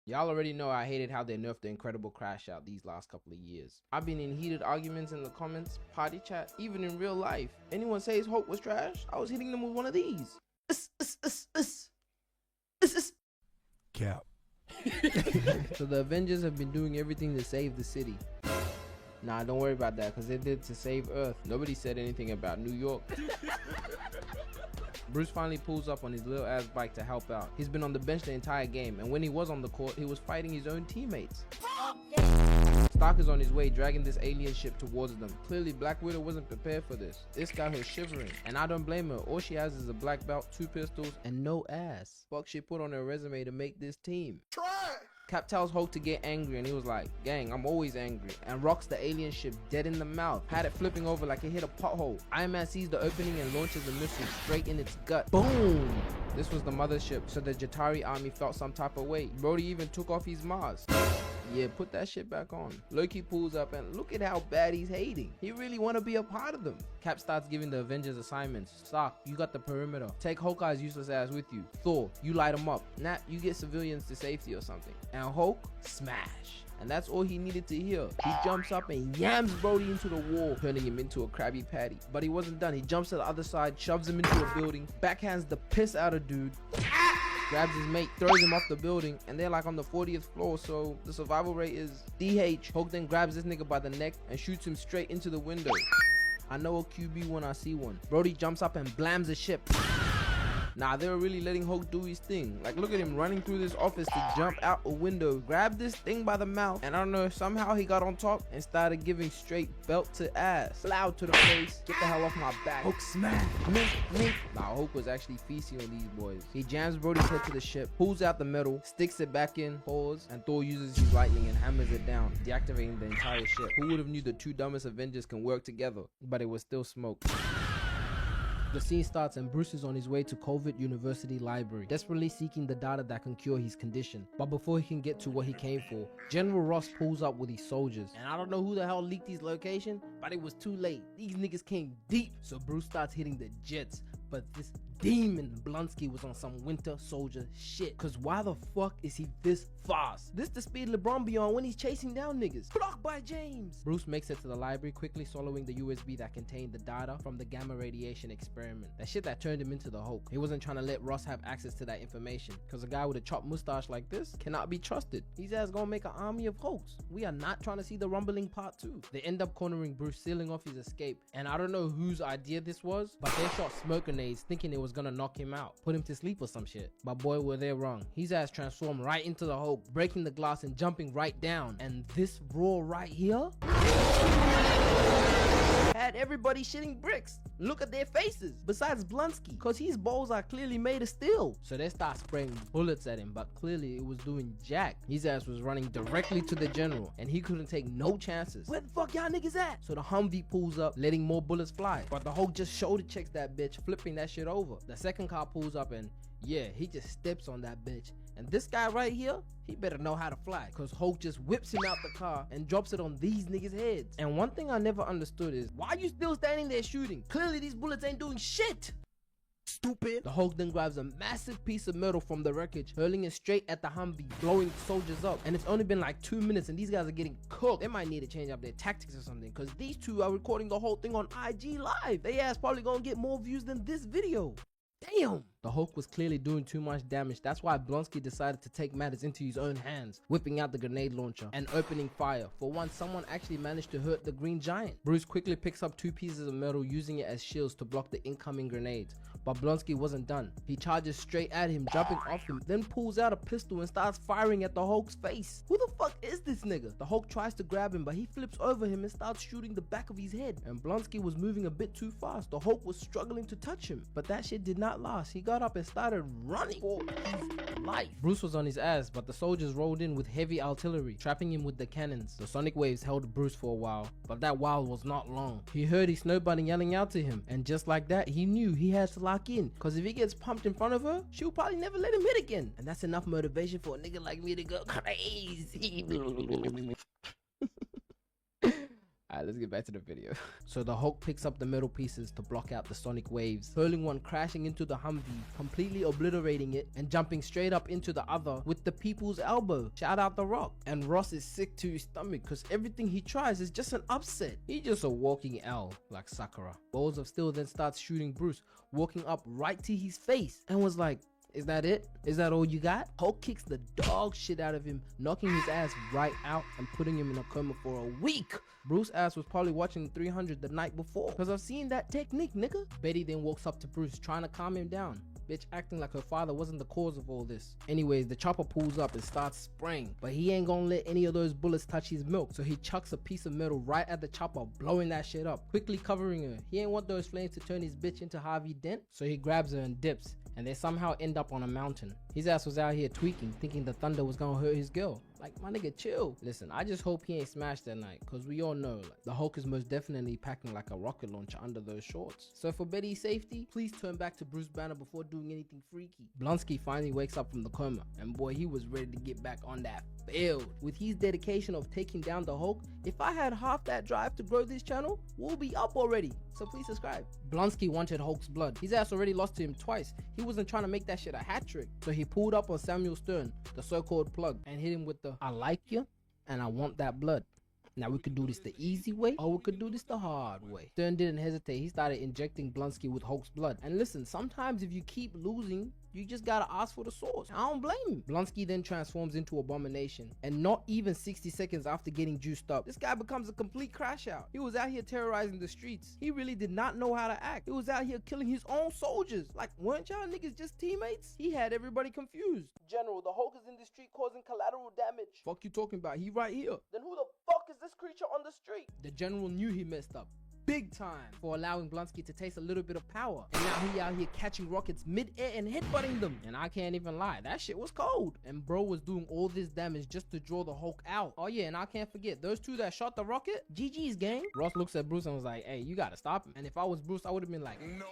Y'all already know I hated how they nerfed the Incredible Crash out these last couple of years. I've been in heated arguments in the comments, party chat, even in real life. Anyone says Hulk was trash, I was hitting them with one of these. Cap. So the Avengers have been doing everything to save the city. Nah, don't worry about that, because they did to save Earth. Nobody said anything about New York. Bruce finally pulls up on his little ass bike to help out. He's been on the bench the entire game, and when he was on the court, he was fighting his own teammates. Stark is on his way, dragging this alien ship towards them. Clearly, Black Widow wasn't prepared for this. This got her shivering, and I don't blame her. All she has is a black belt, 2 pistols, and no ass. Fuck she put on her resume to make this team. Cap tells Hulk to get angry, and he was like, gang, I'm always angry, and rocks the alien ship dead in the mouth, had it flipping over like it hit a pothole. Iron Man sees the opening and launches a missile straight in its gut. Boom! This was the mothership, so the Jatari army felt some type of way. Brody even took off his mask. Yeah, put that shit back on. Loki pulls up and look at how bad he's hating. He really want to be a part of them. Cap starts giving the Avengers assignments. Stark, you got the perimeter. Take Hawkeye's useless ass with you. Thor, you light him up. Nat, you get civilians to safety or something. And Hulk, smash. And that's all he needed to hear. He jumps up and yams Brody into the wall, turning him into a Krabby Patty. But he wasn't done. He jumps to the other side, shoves him into a building, backhands the piss out of dude, grabs his mate, throws him off the building, and they're like on the 40th floor, so the survival rate is DH. Hulk then grabs this nigga by the neck and shoots him straight into the window. I know a QB when I see one. Brody jumps up and blams the ship. Nah, they were really letting Hulk do his thing. Like, look at him running through this office to jump out a window, grab this thing by the mouth, and I don't know, somehow he got on top and started giving straight belt to ass. Loud to the face, get the hell off my back. Hulk smash, mink. Nah, Hulk was actually feasting on these boys. He jams Brody's head to the ship, pulls out the metal, sticks it back in, pause, and Thor uses his lightning and hammers it down, deactivating the entire ship. Who would have knew the two dumbest Avengers can work together? But it was still smoke. The scene starts and Bruce is on his way to Colvard University Library, desperately seeking the data that can cure his condition. But before he can get to what he came for, General Ross pulls up with his soldiers. And I don't know who the hell leaked his location, but it was too late. These niggas came deep, so Bruce starts hitting the jets. But this demon Blonsky was on some Winter Soldier shit. Cause why the fuck is he this fast? This the speed LeBron be on when he's chasing down niggas. Blocked by James. Bruce makes it to the library, quickly swallowing the USB that contained the data from the gamma radiation experiment. That shit that turned him into the Hulk. He wasn't trying to let Ross have access to that information, cause a guy with a chopped mustache like this cannot be trusted. His ass gonna make an army of Hulks. We are not trying to see the rumbling part 2. They end up cornering Bruce, sealing off his escape. And I don't know whose idea this was, but they shot smoke grenades thinking it was gonna knock him out, put him to sleep or some shit. But boy, were they wrong. His ass transformed right into the Hulk, breaking the glass and jumping right down. And this roar right here had everybody shitting bricks. Look at their faces, besides Blonsky, cause his balls are clearly made of steel. So they start spraying bullets at him, but clearly it was doing jack. His ass was running directly to the general, and he couldn't take no chances. Where the fuck y'all niggas at? So the Humvee pulls up, letting more bullets fly. But the Hulk just shoulder checks that bitch, flipping that shit over. The second car pulls up and yeah, he just steps on that bitch. And this guy right here, he better know how to fly, cause Hulk just whips him out the car and drops it on these niggas' heads. And one thing I never understood is, why are you still standing there shooting? Clearly these bullets ain't doing shit. Stupid. The Hulk then grabs a massive piece of metal from the wreckage, hurling it straight at the Humvee, blowing the soldiers up. And it's only been like 2 minutes and these guys are getting cooked. They might need to change up their tactics or something, cause these two are recording the whole thing on IG Live. They ass probably gonna get more views than this video. Damn! The Hulk was clearly doing too much damage. That's why Blonsky decided to take matters into his own hands, whipping out the grenade launcher and opening fire. For once, someone actually managed to hurt the Green Giant. Bruce quickly picks up 2 pieces of metal, using it as shields to block the incoming grenades. But Blonsky wasn't done. He charges straight at him, jumping off him, then pulls out a pistol and starts firing at the Hulk's face. Who the fuck is this nigga? The Hulk tries to grab him, but he flips over him and starts shooting the back of his head. And Blonsky was moving a bit too fast. The Hulk was struggling to touch him, but that shit did not last. He got up and started running for his life. Bruce was on his ass, but the soldiers rolled in with heavy artillery, trapping him with the cannons. The sonic waves held Bruce for a while, but that while was not long. He heard his snow bunny yelling out to him, and just like that, he knew he had to lock in, cause if he gets pumped in front of her, she'll probably never let him hit again. And that's enough motivation for a nigga like me to go crazy. Alright, let's get back to the video. So the Hulk picks up the metal pieces to block out the sonic waves, hurling one crashing into the Humvee, completely obliterating it, and jumping straight up into the other with the people's elbow. Shout out The Rock. And Ross is sick to his stomach because everything he tries is just an upset. He's just a walking L like Sakura. Balls of Steel then starts shooting Bruce, walking up right to his face, and was like, is that it? Is that all you got? Hulk kicks the dog shit out of him, knocking his ass right out and putting him in a coma for a week. Bruce's ass was probably watching 300 the night before, because I've seen that technique, nigga. Betty then walks up to Bruce, trying to calm him down. Bitch acting like her father wasn't the cause of all this. Anyways, the chopper pulls up and starts spraying, but he ain't gonna let any of those bullets touch his milk, so he chucks a piece of metal right at the chopper, blowing that shit up, quickly covering her. He ain't want those flames to turn his bitch into Harvey Dent, so he grabs her and dips, and they somehow end up on a mountain. His ass was out here tweaking, thinking the thunder was gonna hurt his girl. Like, my nigga, chill. Listen, I just hope he ain't smashed that night, cause we all know, like, the Hulk is most definitely packing like a rocket launcher under those shorts. So for Betty's safety, please turn back to Bruce Banner before doing anything freaky. Blonsky finally wakes up from the coma, and boy, he was ready to get back on that field. With his dedication of taking down the Hulk, if I had half that drive to grow this channel, we'll be up already. So please subscribe. Blonsky wanted Hulk's blood. His ass already lost to him twice. He wasn't trying to make that shit a hat trick. So he pulled up on Samuel Stern, the so-called plug, and hit him with the I like you and I want that blood. Now we could do this the easy way, or we could do this the hard way. Stern didn't hesitate. He started injecting Blonsky with Hulk's blood. And listen, sometimes if you keep losing, you just gotta ask for the source. I don't blame him. Blonsky then transforms into Abomination, and not even 60 seconds after getting juiced up, this guy becomes a complete crash out. He was out here terrorizing the streets. He really did not know how to act. He was out here killing his own soldiers. Like, weren't y'all niggas just teammates? He had everybody confused. General, the Hulk is in the street causing collateral damage. Fuck you talking about? He right here. Then who the fuck is this creature on the street? The general knew he messed up big time for allowing Blonsky to taste a little bit of power, and now he out here catching rockets mid-air and headbutting them. And I can't even lie, that shit was cold. And bro was doing all this damage just to draw the Hulk out. Oh yeah, and I can't forget those two that shot the rocket. GG's gang. Ross looks at Bruce and was like, hey, you gotta stop him. And if I was Bruce, I would have been like, no.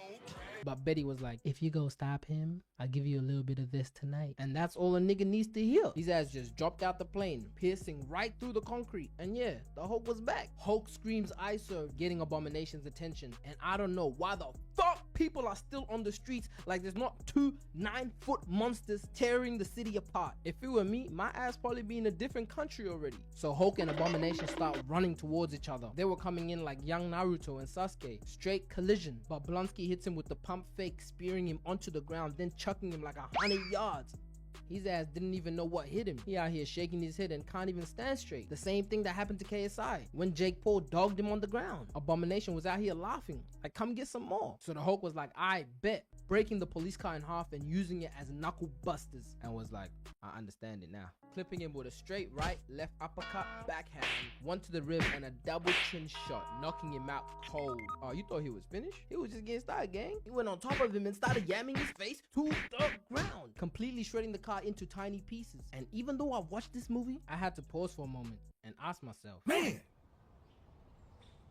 But Betty was like, if you go stop him, I'll give you a little bit of this tonight. And that's all a nigga needs to hear. His ass just dropped out the plane, piercing right through the concrete. And yeah, the Hulk was back. Hulk screams I serve, getting Abomination's attention. And I don't know why the fuck people are still on the streets like there's not two 9-foot monsters tearing the city apart. If it were me, my ass probably be in a different country already. So Hulk and Abomination start running towards each other. They were coming in like young Naruto and Sasuke. Straight collision. But Blonsky hits him with the pump fake, spearing him onto the ground, then chucking him like 100 yards. His ass didn't even know what hit him. He out here shaking his head and can't even stand straight. The same thing that happened to KSI when Jake Paul dogged him on the ground. Abomination was out here laughing, like, come get some more. So the Hulk was like, I bet, breaking the police car in half and using it as knuckle busters, and was like, I understand it now. Clipping him with a straight right, left uppercut, backhand, one to the rib, and a double chin shot, knocking him out cold. Oh, you thought he was finished? He was just getting started, gang. He went on top of him and started yamming his face to the ground, completely shredding the car into tiny pieces. And even though I watched this movie, I had to pause for a moment and ask myself, man,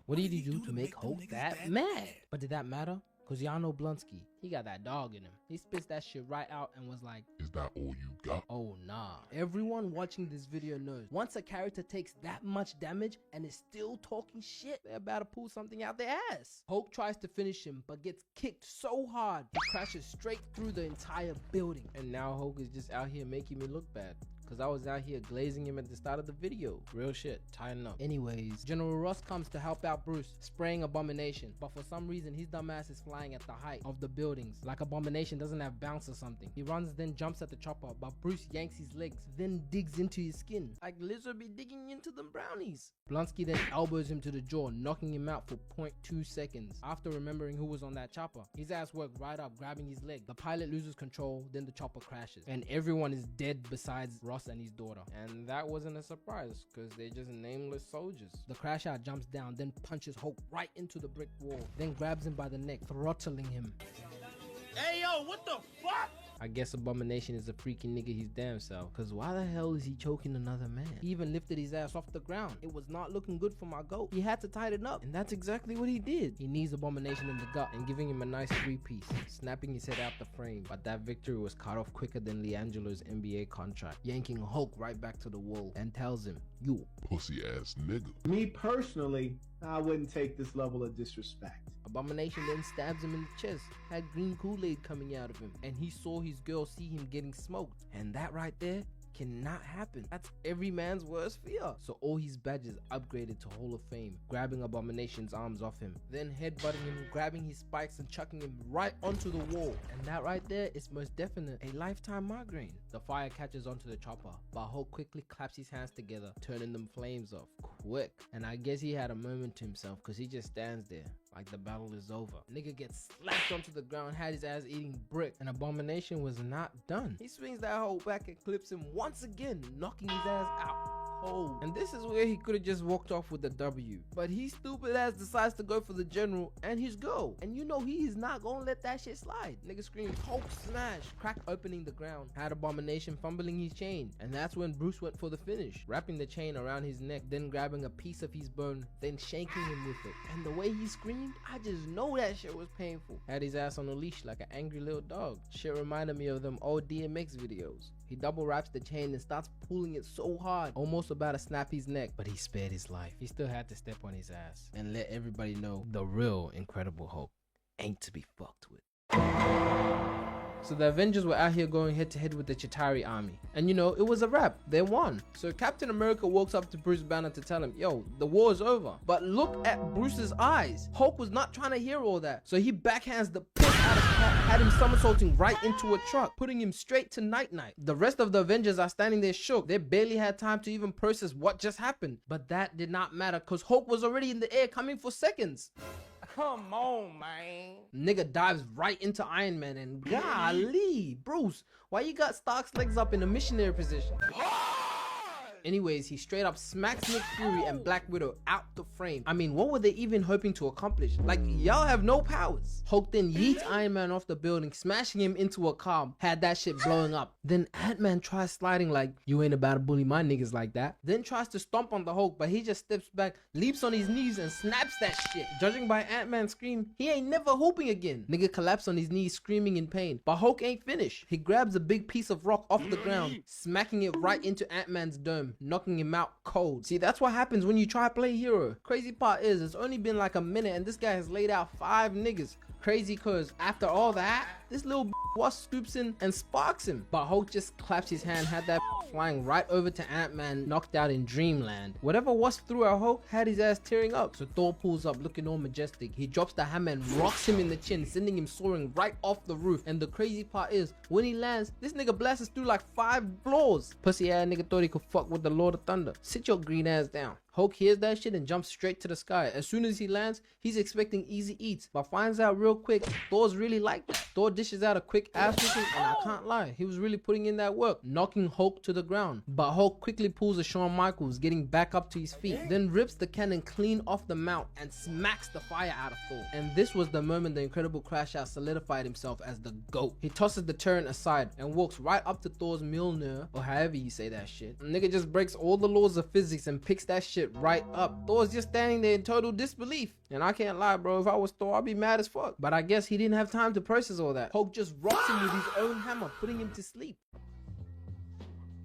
what did he do to make Hulk that mad? But did that matter? Cause y'all know Blonsky, he got that dog in him. He spits that shit right out and was like, is that all you got? Oh nah. Everyone watching this video knows, once a character takes that much damage and is still talking shit, they're about to pull something out their ass. Hulk tries to finish him, but gets kicked so hard, he crashes straight through the entire building. And now Hulk is just out here making me look bad, cause I was out here glazing him at the start of the video. Real shit, tighten up. Anyways, General Ross comes to help out Bruce, spraying Abomination, but for some reason his dumbass is flying at the height of the buildings, like Abomination doesn't have bounce or something. He runs, then jumps at the chopper, but Bruce yanks his legs, then digs into his skin, like lizard be digging into them brownies. Blonsky then elbows him to the jaw, knocking him out for 0.2 seconds. After remembering who was on that chopper, his ass worked right up, grabbing his leg. The pilot loses control, then the chopper crashes, and everyone is dead besides Ross and his daughter. And that wasn't a surprise, because they're just nameless soldiers. The crash out jumps down, then punches Hulk right into the brick wall, then grabs him by the neck, throttling him. Hey yo, what the fuck? I guess Abomination is a freaking nigga his damn self, cause why the hell is he choking another man? He even lifted his ass off the ground. It was not looking good for my goat. He had to tighten up, and that's exactly what he did. He knees Abomination in the gut and giving him a nice 3-piece, snapping his head out the frame. But that victory was cut off quicker than Leangelo's NBA contract, yanking Hulk right back to the wall and tells him, you Pussy ass nigga. Me personally, I wouldn't take this level of disrespect. Abomination then stabs him in the chest, had green Kool-Aid coming out of him, and he saw his girl see him getting smoked. And that right there cannot happen. That's every man's worst fear. So all his badges upgraded to Hall of Fame, grabbing Abomination's arms off him, then headbutting him, grabbing his spikes and chucking him right onto the wall. And that right there is most definite a lifetime migraine. The fire catches onto the chopper, but Hulk quickly claps his hands together, turning them flames off quick. And I guess he had a moment to himself, because he just stands there like the battle is over. Nigga gets slapped onto the ground, had his ass eating brick, and Abomination was not done. He swings that hoe back and clips him once again, knocking his ass out cold. And this is where he could have just walked off with the W. But he stupid ass decides to go for the general and his girl. And you know he is not gonna let that shit slide. Nigga screams, Hulk smash, crack opening the ground, had Abomination fumbling his chain. And that's when Bruce went for the finish, wrapping the chain around his neck, then grabbing a piece of his bone, then shanking him with it. And the way he screamed, I just know that shit was painful. Had his ass on a leash like an angry little dog. Shit reminded me of them old DMX videos. He double wraps the chain and starts pulling it so hard, almost about to snap his neck, but he spared his life. He still had to step on his ass and let everybody know the real Incredible Hulk ain't to be fucked with. So the Avengers were out here going head to head with the Chitauri army. And you know, it was a wrap. They won. So Captain America walks up to Bruce Banner to tell him, yo, the war is over. But look at Bruce's eyes. Hulk was not trying to hear all that. So he backhands the piss out of Cap, had him somersaulting right into a truck, putting him straight to Night-Night. The rest of the Avengers are standing there shook. They barely had time to even process what just happened. But that did not matter, because Hulk was already in the air coming for seconds. Come on, man. Nigga dives right into Iron Man and golly, Bruce, why you got Stark's legs up in a missionary position? Anyways, he straight up smacks Nick Fury and Black Widow out the frame. I mean, what were they even hoping to accomplish? Like, y'all have no powers. Hulk then yeets Iron Man off the building, smashing him into a car, had that shit blowing up. Then Ant-Man tries sliding like, you ain't about to bully my niggas like that. Then tries to stomp on the Hulk, but he just steps back, leaps on his knees and snaps that shit. Judging by Ant-Man's scream, he ain't never hooping again. Nigga collapsed on his knees screaming in pain, but Hulk ain't finished. He grabs a big piece of rock off the ground, smacking it right into Ant-Man's dome, knocking him out cold. See, that's what happens when you try to play hero. Crazy part is, it's only been like a minute and this guy has laid out 5 niggas. Crazy cause after all that, this little wasp scoops in and sparks him. But Hulk just claps his hand, had that flying right over to Ant-Man, knocked out in dreamland. Whatever wasp threw at Hulk had his ass tearing up. So Thor pulls up looking all majestic. He drops the hammer and rocks him in the chin, sending him soaring right off the roof. And the crazy part is, when he lands, this nigga blasts through like 5 floors. Pussy ass nigga thought he could fuck with the Lord of Thunder. Sit your green ass down. Hulk hears that shit and jumps straight to the sky. As soon as he lands, he's expecting easy eats, but finds out real quick Thor's really like that. Thor dishes out a quick ass whooping, and I can't lie, he was really putting in that work, knocking Hulk to the ground. But Hulk quickly pulls a Shawn Michaels, getting back up to his feet, then rips the cannon clean off the mount and smacks the fire out of Thor. And this was the moment the Incredible Crash Out solidified himself as the GOAT. He tosses the turret aside and walks right up to Thor's Mjolnir, or however you say that shit. The nigga just breaks all the laws of physics and picks that shit right up. Thor's just standing there in total disbelief. And I can't lie, bro, if I was Thor, I'd be mad as fuck. But I guess he didn't have time to process all that. Hulk just rocks him with his own hammer, putting him to sleep.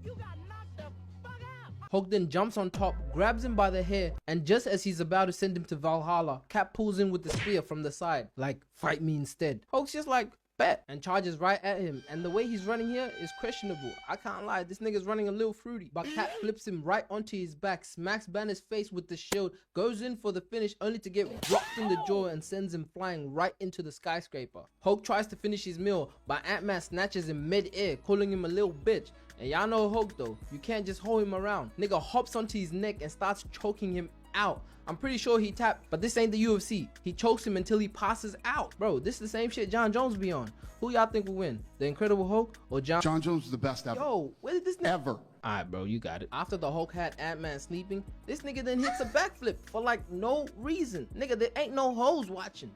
You got knocked the fuck out. Hulk then jumps on top, grabs him by the hair, and just as he's about to send him to Valhalla, Cap pulls in with the spear from the side, like, fight me instead. Hulk's just like, bet, and charges right at him. And the way he's running here is questionable. I can't lie, this nigga's running a little fruity. But Cap flips him right onto his back, smacks Banner's face with the shield, goes in for the finish only to get rocked in the jaw and sends him flying right into the skyscraper. Hulk tries to finish his meal, but Ant-Man snatches him mid-air, calling him a little bitch. And y'all know Hulk though, you can't just hold him around. Nigga hops onto his neck and starts choking him out. I'm pretty sure he tapped, but this ain't the UFC. He chokes him until he passes out. Bro, this is the same shit John Jones be on. Who y'all think will win? The Incredible Hulk or John Jones was the best ever. Yo, where did this nigga Ever. Alright, bro, you got it. After the Hulk had Ant-Man sleeping, this nigga then hits a backflip for like no reason. Nigga, there ain't no hoes watching.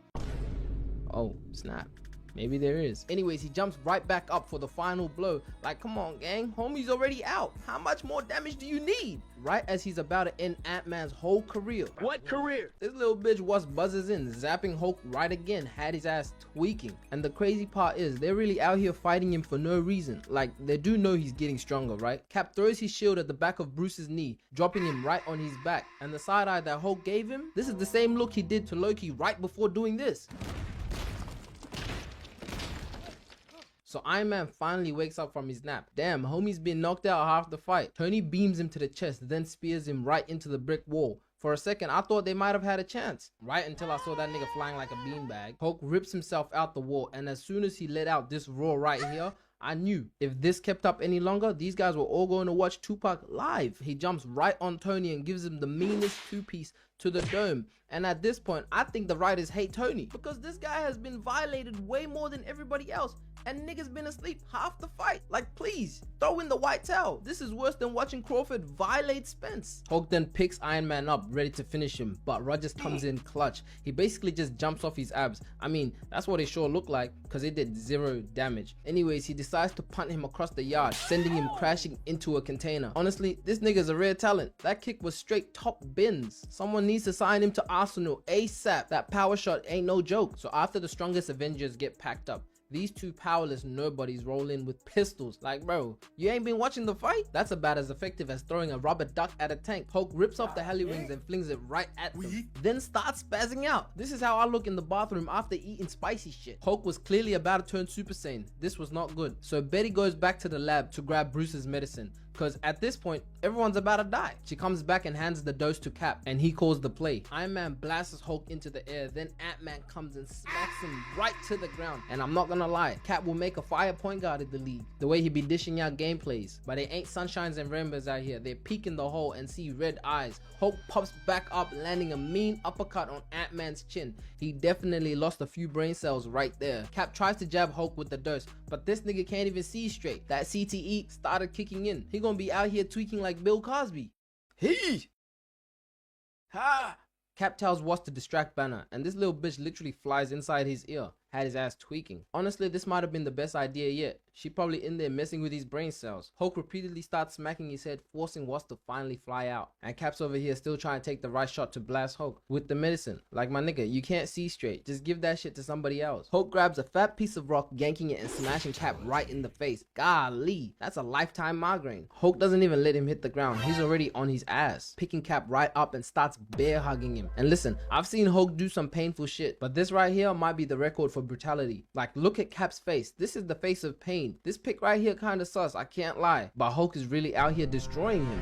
Oh, snap. Maybe there is. Anyways, he jumps right back up for the final blow. Like, come on, gang. Homie's already out. How much more damage do you need? Right as he's about to end Ant-Man's whole career. What career? This little bitch buzzes in, zapping Hulk right again, had his ass tweaking. And the crazy part is, they're really out here fighting him for no reason. Like, they do know he's getting stronger, right? Cap throws his shield at the back of Bruce's knee, dropping him right on his back. And the side eye that Hulk gave him, this is the same look he did to Loki right before doing this. So Iron Man finally wakes up from his nap. Damn, homie's been knocked out half the fight. Tony beams him to the chest, then spears him right into the brick wall. For a second, I thought they might have had a chance. Right until I saw that nigga flying like a beanbag. Hulk rips himself out the wall, and as soon as he let out this roar right here, I knew if this kept up any longer, these guys were all going to watch Tupac live. He jumps right on Tony and gives him the meanest two-piece to the dome. And at this point, I think the writers hate Tony because this guy has been violated way more than everybody else. And niggas been asleep half the fight. Like, please, throw in the white towel. This is worse than watching Crawford violate Spence. Hulk then picks Iron Man up, ready to finish him, but Rogers comes in clutch. He basically just jumps off his abs. I mean, that's what it sure looked like, because it did 0 damage. Anyways, he decides to punt him across the yard, sending him crashing into a container. Honestly, this nigga's a rare talent. That kick was straight top bins. Someone needs to sign him to Arsenal ASAP. That power shot ain't no joke. So after the strongest Avengers get packed up, these two powerless nobodies roll in with pistols. Like, bro, you ain't been watching the fight? That's about as effective as throwing a rubber duck at a tank. Hulk rips off the heli wings and flings it right at them, then starts spazzing out. This is how I look in the bathroom after eating spicy shit. Hulk was clearly about to turn Super Saiyan. This was not good. So Betty goes back to the lab to grab Bruce's medicine, because at this point, everyone's about to die. She comes back and hands the dose to Cap, and he calls the play. Iron Man blasts Hulk into the air, then Ant-Man comes and smacks him right to the ground. And I'm not gonna lie, Cap will make a fire point guard in the league, the way he be dishing out gameplays. But they ain't sunshines and rainbows out here. They peek in the hole and see red eyes. Hulk pops back up, landing a mean uppercut on Ant-Man's chin. He definitely lost a few brain cells right there. Cap tries to jab Hulk with the dose, but this nigga can't even see straight. That CTE started kicking in. He gonna be out here tweaking like Bill Cosby. Ha! Cap tells Wasp to distract Banner, and this little bitch literally flies inside his ear. Had his ass tweaking. Honestly, this might have been the best idea yet. She probably in there messing with his brain cells. Hulk repeatedly starts smacking his head, forcing Wasp to finally fly out. And Cap's over here still trying to take the right shot to blast Hulk with the medicine. Like, my nigga, you can't see straight. Just give that shit to somebody else. Hulk grabs a fat piece of rock, yanking it and smashing Cap right in the face. Golly, that's a lifetime migraine. Hulk doesn't even let him hit the ground. He's already on his ass, picking Cap right up and starts bear hugging him. And listen, I've seen Hulk do some painful shit, but this right here might be the record for brutality. Like, look at Cap's face. This is the face of pain. This pic right here kinda sus, I can't lie. But Hulk is really out here destroying him.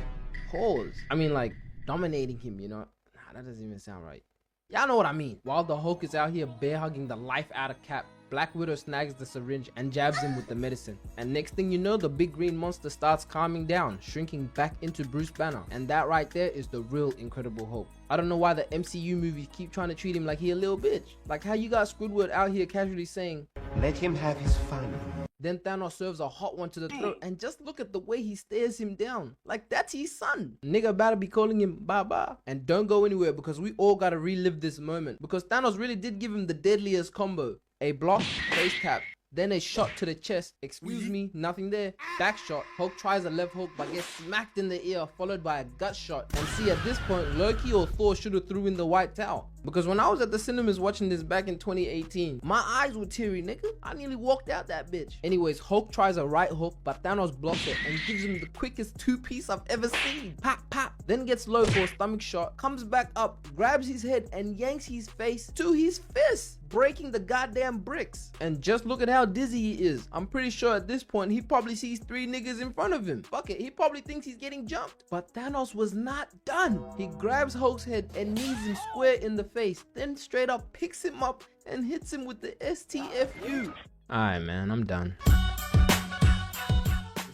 Pause. I mean, like, dominating him, you know? Nah, that doesn't even sound right. Y'all know what I mean. While the Hulk is out here bear hugging the life out of Cap, Black Widow snags the syringe and jabs him with the medicine. And next thing you know, the big green monster starts calming down, shrinking back into Bruce Banner. And that right there is the real Incredible Hulk. I don't know why the MCU movies keep trying to treat him like he a little bitch. Like how you got Squidward out here casually saying, "Let him have his fun." Then Thanos serves a hot one to the throat, and just look at the way he stares him down. Like that's his son. Nigga better be calling him Baba. And don't go anywhere because we all gotta relive this moment. Because Thanos really did give him the deadliest combo. A block, face tap, then a shot to the chest. Excuse me, nothing there. Back shot. Hulk tries a left hook but gets smacked in the ear, followed by a gut shot. And see, at this point, Loki or Thor should have threw in the white towel. Because when I was at the cinemas watching this back in 2018, my eyes were teary, nigga. I nearly walked out that bitch. Anyways, Hulk tries a right hook, but Thanos blocks it and gives him the quickest two-piece I've ever seen. Pop, pop. Then gets low for a stomach shot, comes back up, grabs his head and yanks his face to his fist, breaking the goddamn bricks. And just look at how dizzy he is. I'm pretty sure at this point, he probably sees 3 niggas in front of him. Fuck it, he probably thinks he's getting jumped. But Thanos was not done. He grabs Hulk's head and knees him square in the face, then straight up picks him up and hits him with the STFU. Alright man, I'm done.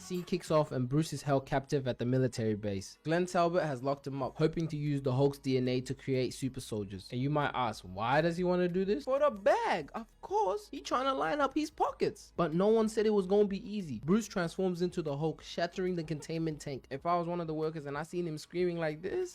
scene kicks off and Bruce is held captive at the military base. Glenn Talbot has locked him up, hoping to use the Hulk's DNA to create super soldiers. And you might ask, why does he want to do this? For the bag, of course. He trying to line up his pockets. But no one said it was gonna be easy. Bruce transforms into the Hulk, shattering the containment tank. If I was one of the workers and I seen him screaming like this,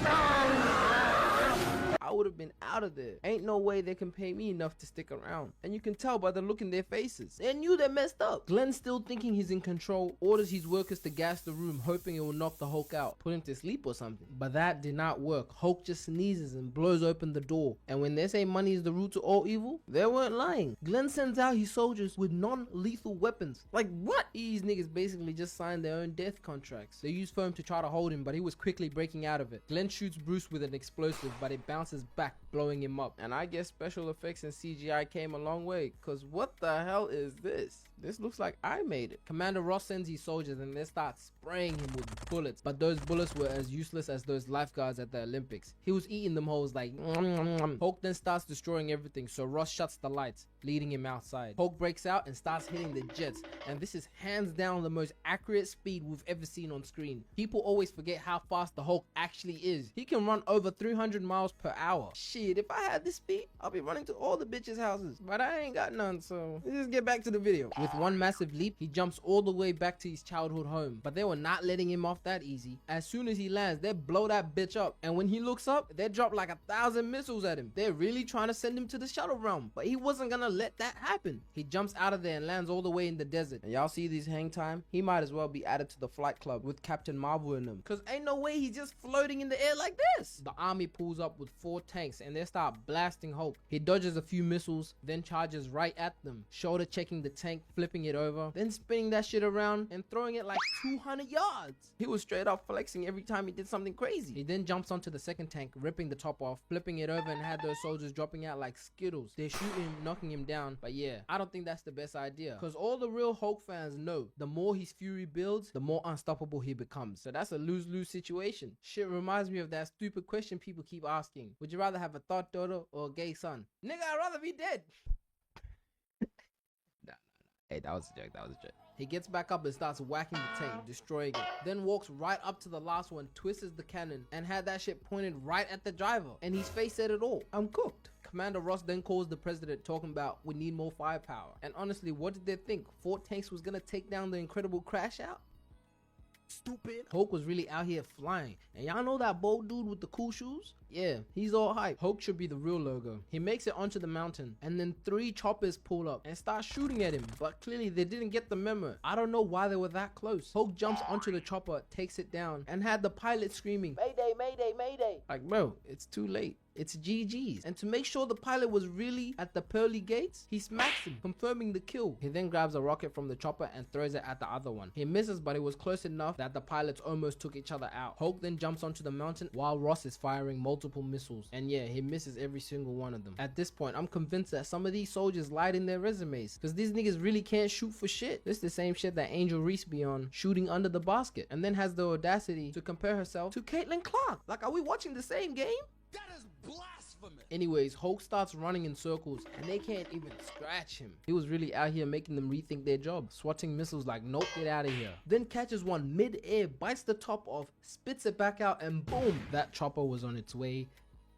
I would have been out of there. Ain't no way they can pay me enough to stick around. And you can tell by the look in their faces. They knew they messed up. Glenn, still thinking he's in control, orders his workers to gas the room, hoping it will knock the Hulk out, put him to sleep or something. But that did not work. Hulk just sneezes and blows open the door. And when they say money is the root to all evil, they weren't lying. Glenn sends out his soldiers with non-lethal weapons. Like what? These niggas basically just signed their own death contracts. They used foam to try to hold him, but he was quickly breaking out of it. Glenn shoots Bruce with an explosive, but it bounces back, blowing him up. And I guess special effects and CGI came a long way, cause what the hell is this? This looks like I made it. Commander Ross sends his soldiers and they start spraying him with bullets, but those bullets were as useless as those lifeguards at the Olympics. He was eating them hoes like Hulk then starts destroying everything, so Ross shuts the lights, leading him outside. Hulk breaks out and starts hitting the jets, and this is hands down the most accurate speed we've ever seen on screen. People always forget how fast the Hulk actually is. He can run over 300 miles per hour. Shit, if I had this speed, I'll be running to all the bitches' houses, but I ain't got none, so let's just get back to the video. With one massive leap, he jumps all the way back to his childhood home, but they were not letting him off that easy. As soon as he lands, they blow that bitch up, and when he looks up, they drop like 1,000 missiles at him. They're really trying to send him to the shuttle realm, but he wasn't gonna let that happen. He jumps out of there and lands all the way in the desert. And y'all see this hang time? He might as well be added to the flight club with Captain Marvel in them, cause ain't no way he's just floating in the air like this. The army pulls up with 4 tanks and they start blasting Hulk. He dodges a few missiles, then charges right at them, shoulder checking the tank, flipping it over, then spinning that shit around and throwing it like 200 yards. He was straight up flexing every time he did something crazy. He then jumps onto the second tank, ripping the top off, flipping it over, and had those soldiers dropping out like Skittles. They're shooting him, knocking him down, but yeah, I don't think that's the best idea, because all the real Hulk fans know the more his fury builds, the more unstoppable he becomes. So that's a lose-lose situation. Shit reminds me of that stupid question people keep asking: would you rather have a thought daughter or a gay son? Nigga, I'd rather be dead. Nah. Hey, that was a joke, that was a joke. He gets back up and starts whacking the tank, destroying it. Then walks right up to the last one, twists the cannon, and had that shit pointed right at the driver. And his face said it all: I'm cooked. Commander Ross then calls the president, talking about we need more firepower. And honestly, what did they think? 4 tanks was gonna take down the Incredible Crash Out? Stupid. Hulk was really out here flying. And y'all know that bold dude with the cool shoes? Yeah, he's all hype. Hulk should be the real logo. He makes it onto the mountain, and then 3 choppers pull up and start shooting at him, but clearly they didn't get the memo. I don't know why they were that close. Hulk jumps onto the chopper, takes it down, and had the pilot screaming, "Mayday, mayday, mayday." Like, bro, it's too late. It's GG's. And to make sure the pilot was really at the pearly gates, he smacks him, confirming the kill. He then grabs a rocket from the chopper and throws it at the other one. He misses, but it was close enough that the pilots almost took each other out. Hulk then jumps onto the mountain while Ross is firing multiple missiles. And yeah, he misses every single one of them. At this point, I'm convinced that some of these soldiers lied in their resumes, because these niggas really can't shoot for shit. This is the same shit that Angel Reese be on, shooting under the basket, and then has the audacity to compare herself to Caitlin Clark. Like, are we watching the same game? That is blasphemous. Anyways, Hulk starts running in circles and they can't even scratch him. He was really out here making them rethink their job, swatting missiles like, nope, get out of here. Then catches one mid-air, bites the top off, spits it back out, and boom, that chopper was on its way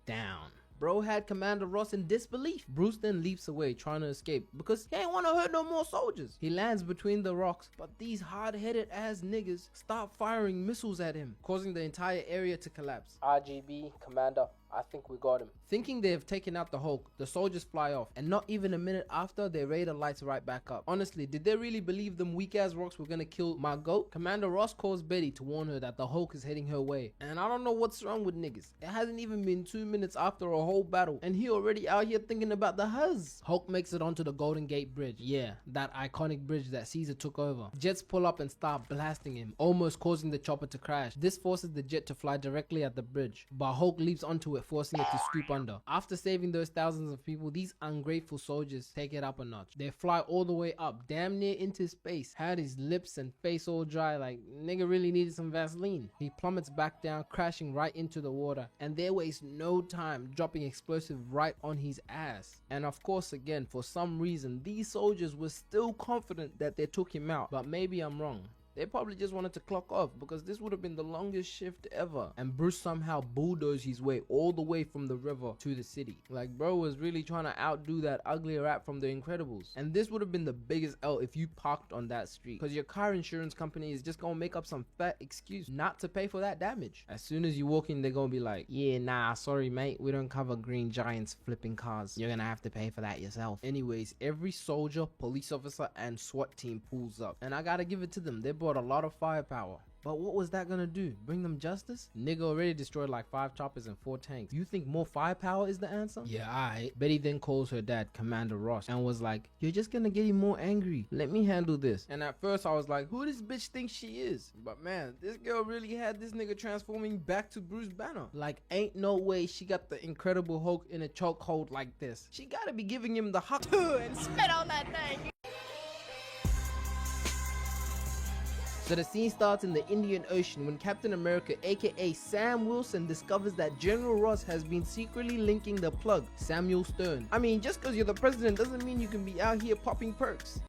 down. Bro had Commander Ross in disbelief. Bruce then leaps away, trying to escape because he ain't want to hurt no more soldiers. He lands between the rocks, but these hard-headed ass niggas start firing missiles at him, causing the entire area to collapse. RGB, Commander, I think we got him. Thinking they have taken out the Hulk, the soldiers fly off, and not even a minute after, their radar lights right back up. Honestly, did they really believe them weak ass rocks were gonna kill my goat? Commander Ross calls Betty to warn her that the Hulk is heading her way. And I don't know what's wrong with niggas. It hasn't even been 2 minutes after a whole battle, and he already out here thinking about the huzz. Hulk makes it onto the Golden Gate Bridge. Yeah, that iconic bridge that Caesar took over. Jets pull up and start blasting him, almost causing the chopper to crash. This forces the jet to fly directly at the bridge, but Hulk leaps onto it, forcing it to scoop under. After saving those thousands of people, these ungrateful soldiers take it up a notch. They fly all the way up, damn near into space, had his lips and face all dry like nigga really needed some Vaseline. He plummets back down, crashing right into the water, and they waste no time dropping explosive right on his ass. And of course, again, for some reason, these soldiers were still confident that they took him out, but maybe I'm wrong. They probably just wanted to clock off because this would have been the longest shift ever. And Bruce somehow bulldozed his way all the way from the river to the city. Like, bro was really trying to outdo that ugly rap from The Incredibles. And this would have been the biggest L if you parked on that street, because your car insurance company is just gonna make up some fat excuse not to pay for that damage. As soon as you walk in, they're gonna be like, yeah, nah, sorry mate, we don't cover green giants flipping cars. You're gonna have to pay for that yourself. Anyways, every soldier, police officer, and SWAT team pulls up. And I gotta give it to them, they brought a lot of firepower. But what was that gonna do? Bring them justice? Nigga already destroyed like 5 choppers and 4 tanks. You think more firepower is the answer? Yeah, alright. Betty then calls her dad, Commander Ross, and was like, you're just gonna get him more angry. Let me handle this. And at first I was like, who this bitch thinks she is? But man, this girl really had this nigga transforming back to Bruce Banner. Like, ain't no way she got the Incredible Hulk in a chokehold like this. She gotta be giving him the hug and spit on that thing. So the scene starts in the Indian Ocean when Captain America aka Sam Wilson discovers that General Ross has been secretly linking the plug, Samuel Stern. I mean, just cause you're the president doesn't mean you can be out here popping perks.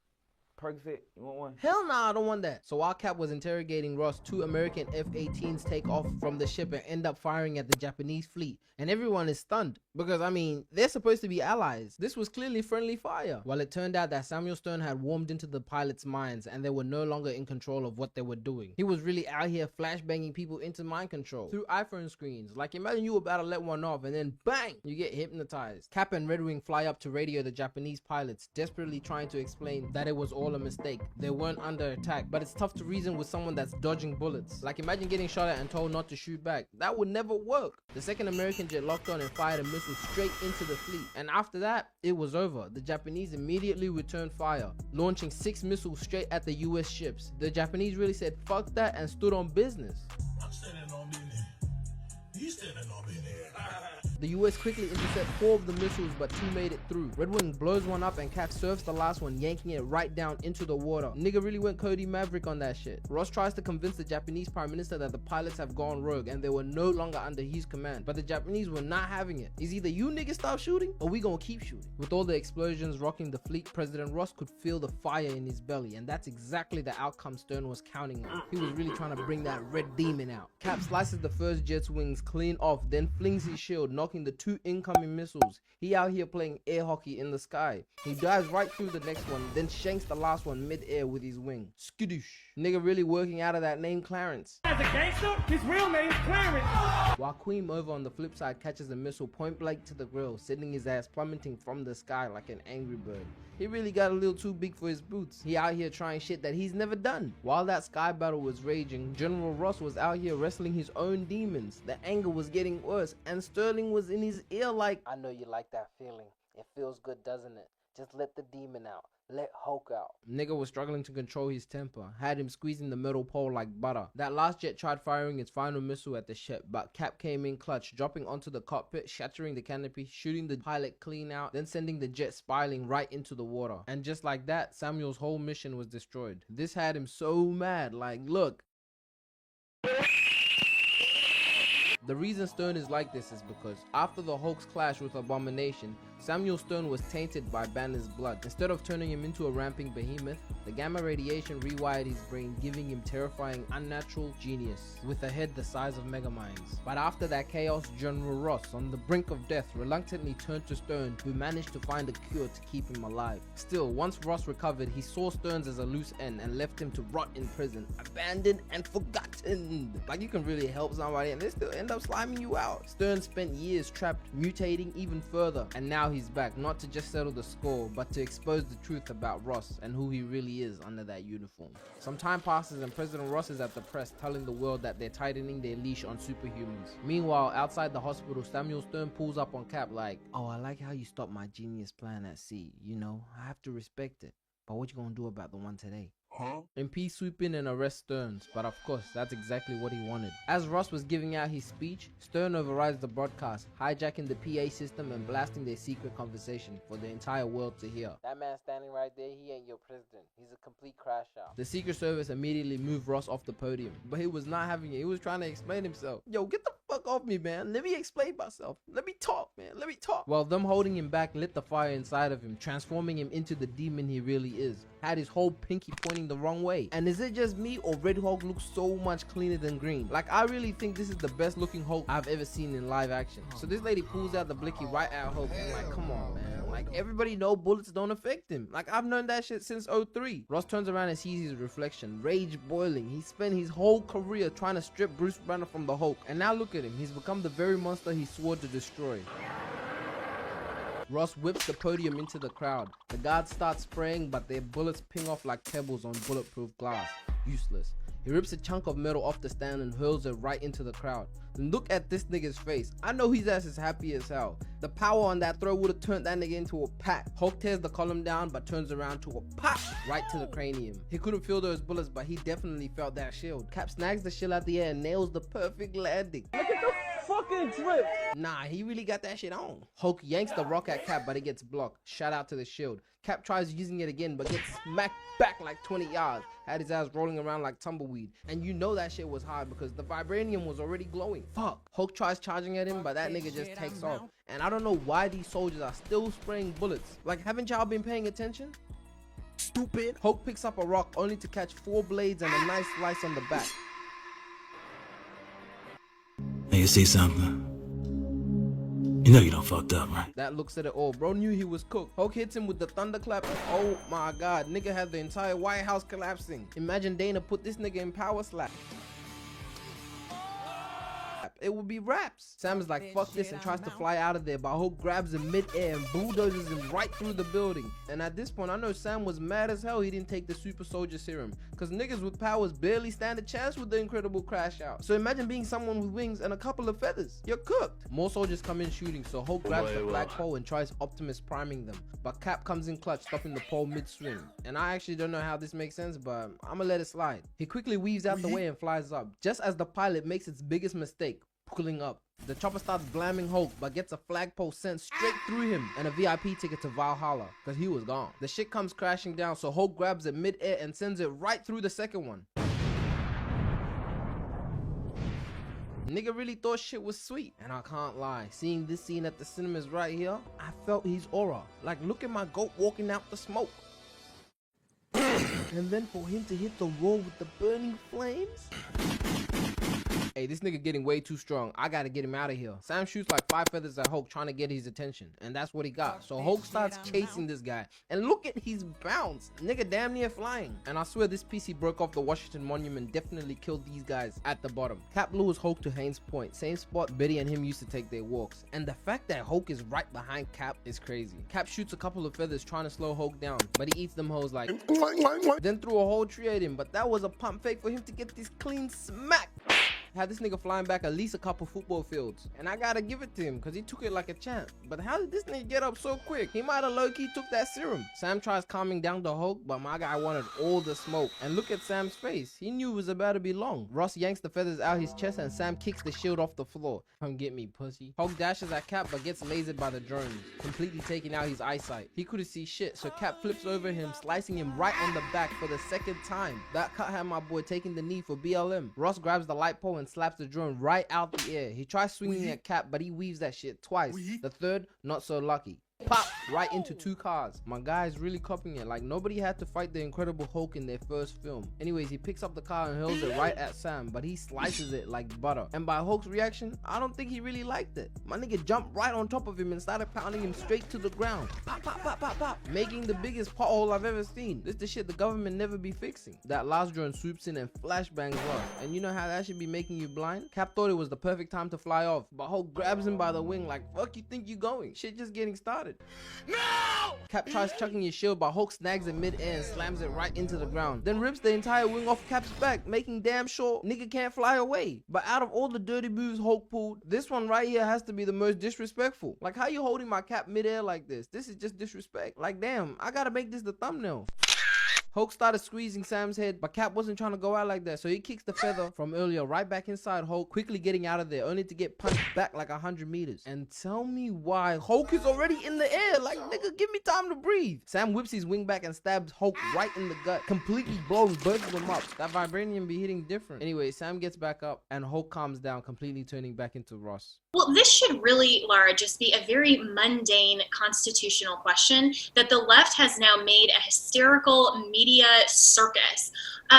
Percocet, you want one? Hell nah, I don't want that. So while Cap was interrogating Ross, 2 American F-18s take off from the ship and end up firing at the Japanese fleet. And everyone is stunned because, I mean, they're supposed to be allies. This was clearly friendly fire. Well, it turned out that Samuel Stern had warmed into the pilots' minds and they were no longer in control of what they were doing. He was really out here flashbanging people into mind control through iPhone screens. Like, imagine you about to let one off and then bang, you get hypnotized. Cap and Red Wing fly up to radio the Japanese pilots, desperately trying to explain that it was all a mistake. They weren't under attack, but it's tough to reason with someone that's dodging bullets. Like, imagine getting shot at and told not to shoot back. That would never work. The second American jet locked on and fired a missile straight into the fleet. And after that, it was over. The Japanese immediately returned fire, launching 6 missiles straight at the US ships. The Japanese really said fuck that and stood on business. I'm standing on business. He's standing on business. The US quickly intercept 4 of the missiles, but 2 made it through. Red Wing blows one up and Cap surfs the last one, yanking it right down into the water. Nigga really went Cody Maverick on that shit. Ross tries to convince the Japanese Prime Minister that the pilots have gone rogue and they were no longer under his command. But the Japanese were not having it. It's either you niggas stop shooting or we gonna keep shooting. With all the explosions rocking the fleet, President Ross could feel the fire in his belly, and that's exactly the outcome Stern was counting on. He was really trying to bring that red demon out. Cap slices the first jet's wings clean off, then flings his shield, knocking the 2 incoming missiles. He out here playing air hockey in the sky. He dives right through the next one, then shanks the last one mid-air with his wing. Skidoosh. Nigga really working out of that name Clarence. As a gangster, his real name's Clarence. While Queen over on the flip side catches a missile point blank to the grill, sending his ass plummeting from the sky like an angry bird. He really got a little too big for his boots. He out here trying shit that he's never done. While that sky battle was raging, General Ross was out here wrestling his own demons. The anger was getting worse, and Sterling was in his ear like, I know you like that feeling. It feels good, doesn't it? Just let the demon out. Let Hulk out. Nigga was struggling to control his temper, had him squeezing the metal pole like butter. That last jet tried firing its final missile at the ship, but Cap came in clutch, dropping onto the cockpit, shattering the canopy, shooting the pilot clean out, then sending the jet spiraling right into the water. And just like that, Samuel's whole mission was destroyed. This had him so mad, like, look. The reason Stern is like this is because after the Hulk's clash with Abomination, Samuel Stern was tainted by Banner's blood. Instead of turning him into a ramping behemoth, the gamma radiation rewired his brain, giving him terrifying, unnatural genius with a head the size of Megamind's. But after that chaos, General Ross, on the brink of death, reluctantly turned to Stern, who managed to find a cure to keep him alive. Still, once Ross recovered, he saw Stearns as a loose end and left him to rot in prison, abandoned and forgotten. Like, you can really help somebody and they still end up sliming you out. Stern spent years trapped, mutating even further, and now he's back, not to just settle the score, but to expose the truth about Ross and who he really is under that uniform. Some time passes and President Ross is at the press telling the world that they're tightening their leash on superhumans. Meanwhile, outside the hospital, Samuel Stern pulls up on Cap like, oh, I like how you stopped my genius plan at sea. You know, I have to respect it. But what you gonna do about the one today? Huh? MP swoop in and arrest Stearns, but of course, that's exactly what he wanted. As Ross was giving out his speech, Stern overrides the broadcast, hijacking the PA system and blasting their secret conversation for the entire world to hear. That man standing right there, he ain't your president. He's a complete crash out. The Secret Service immediately moved Ross off the podium, but he was not having it. He was trying to explain himself. Yo, get the fuck off me, man. Let me explain myself. Let me talk, man. Let me talk. While them holding him back lit the fire inside of him, transforming him into the demon he really is. had his whole pinky pointing the wrong way. And is it just me, or Red Hulk looks so much cleaner than green? Like, I really think this is the best looking Hulk I've ever seen in live action. So this lady pulls out the blicky right at Hulk, and like, come on, man. Like, everybody know bullets don't affect him. Like, I've known that shit since 03. Ross turns around and sees his reflection, rage boiling. He spent his whole career trying to strip Bruce Banner from the Hulk, and now look at him. He's become the very monster he swore to destroy. Ross whips the podium into the crowd. The guards start spraying, but their bullets ping off like pebbles on bulletproof glass. Useless. He rips a chunk of metal off the stand and hurls it right into the crowd. And look at this nigga's face. I know his ass is happy as hell. The power on that throw would have turned that nigga into a pack. Hulk tears the column down but turns around to a pop right to the cranium. He couldn't feel those bullets, but he definitely felt that shield. Cap snags the shield out the air and nails the perfect landing. Look at the fucking drip. Nah, he really got that shit on. Hulk yanks the rock at Cap, but it gets blocked. Shout out to the shield. Cap tries using it again, but gets smacked back like 20 yards. Had his ass rolling around like tumbleweed. And you know that shit was hard because the vibranium was already glowing. Fuck. Hulk tries charging at him, but that nigga just takes off. And I don't know why these soldiers are still spraying bullets. Like, haven't y'all been paying attention? Stupid. Hulk picks up a rock only to catch 4 blades and a nice slice on the back. Now you see something? You know you done fucked up, right? That looks at it all. Bro knew he was cooked. Hulk hits him with the thunderclap. Oh my god, nigga had the entire White House collapsing. Imagine Dana put this nigga in power slap. It would be raps. Sam is like, fuck this, and tries to fly out of there, but Hulk grabs him mid-air and bulldozes him right through the building. And at this point, I know Sam was mad as hell he didn't take the super soldier serum, cause niggas with powers barely stand a chance with the incredible crash out. So imagine being someone with wings and a couple of feathers. You're cooked. More soldiers come in shooting, so Hulk grabs the flagpole and tries Optimus priming them. But Cap comes in clutch, stopping the pole mid-swing. And I actually don't know how this makes sense, but I'ma let it slide. He quickly weaves out the way and flies up, just as the pilot makes its biggest mistake, pulling up. The chopper starts blamming Hulk, but gets a flagpole sent straight through him and a VIP ticket to Valhalla, cause he was gone. The shit comes crashing down, so Hulk grabs it mid-air and sends it right through the second one. Nigga really thought shit was sweet, and I can't lie, seeing this scene at the cinemas right here, I felt his aura. Like, look at my goat walking out the smoke. And then for him to hit the wall with the burning flames. Hey, this nigga getting way too strong. I gotta get him out of here. Sam shoots like 5 feathers at Hulk, trying to get his attention, and that's what he got. So Hulk starts chasing this guy, and look at his bounce. Nigga damn near flying. And I swear this piece he broke off the Washington Monument definitely killed these guys at the bottom. Cap lures Hulk to Haynes Point, same spot Betty and him used to take their walks. And the fact that Hulk is right behind Cap is crazy. Cap shoots a couple of feathers trying to slow Hulk down, but he eats them hoes like then threw a whole tree at him, but that was a pump fake for him to get this clean smack. Had this nigga flying back at least a couple football fields, and I gotta give it to him because he took it like a champ. But how did this nigga get up so quick? He might have low-key took that serum. Sam tries calming down the Hulk, but my guy wanted all the smoke. And look at Sam's face. He knew it was about to be long. Ross yanks the feathers out his chest and Sam kicks the shield off the floor. Come get me, pussy. Hulk dashes at Cap but gets lasered by the drones, completely taking out his eyesight. He couldn't see shit, so Cap flips over him, slicing him right on the back for the second time. That cut had my boy taking the knee for BLM. Ross grabs the light pole and slaps the drone right out the air. He tries swinging at Cap, but he weaves that shit twice. The third, not so lucky. Pop! Right into 2 cars. My guy is really copying it. Like, nobody had to fight the Incredible Hulk in their first film. Anyways, he picks up the car and hurls it right at Sam, but he slices it like butter. And by Hulk's reaction, I don't think he really liked it. My nigga jumped right on top of him and started pounding him straight to the ground. Pop, pop, pop, pop, pop. Making the biggest pothole I've ever seen. This the shit the government never be fixing. That last drone swoops in and flashbangs Ross. And you know how that should be making you blind? Cap thought it was the perfect time to fly off, but Hulk grabs him by the wing like, fuck you think you going? Shit just getting started. No! Cap tries chucking his shield, but Hulk snags it mid-air and slams it right into the ground. Then rips the entire wing off Cap's back, making damn sure nigga can't fly away. But out of all the dirty moves Hulk pulled, this one right here has to be the most disrespectful. Like, how you holding my Cap mid-air like this? This is just disrespect. Like, damn, I gotta make this the thumbnail. Hulk started squeezing Sam's head, but Cap wasn't trying to go out like that, so he kicks the feather from earlier right back inside Hulk, quickly getting out of there, only to get punched back like 100 meters. And tell me why Hulk is already in the air. Like, nigga, give me time to breathe. Sam whips his wing back and stabs Hulk right in the gut, completely blowing both of them up. That vibranium be hitting different. Anyway, Sam gets back up and Hulk calms down, completely turning back into Ross. Well, this should really, Lara, just be a very mundane constitutional question that the left has now made a hysterical media circus.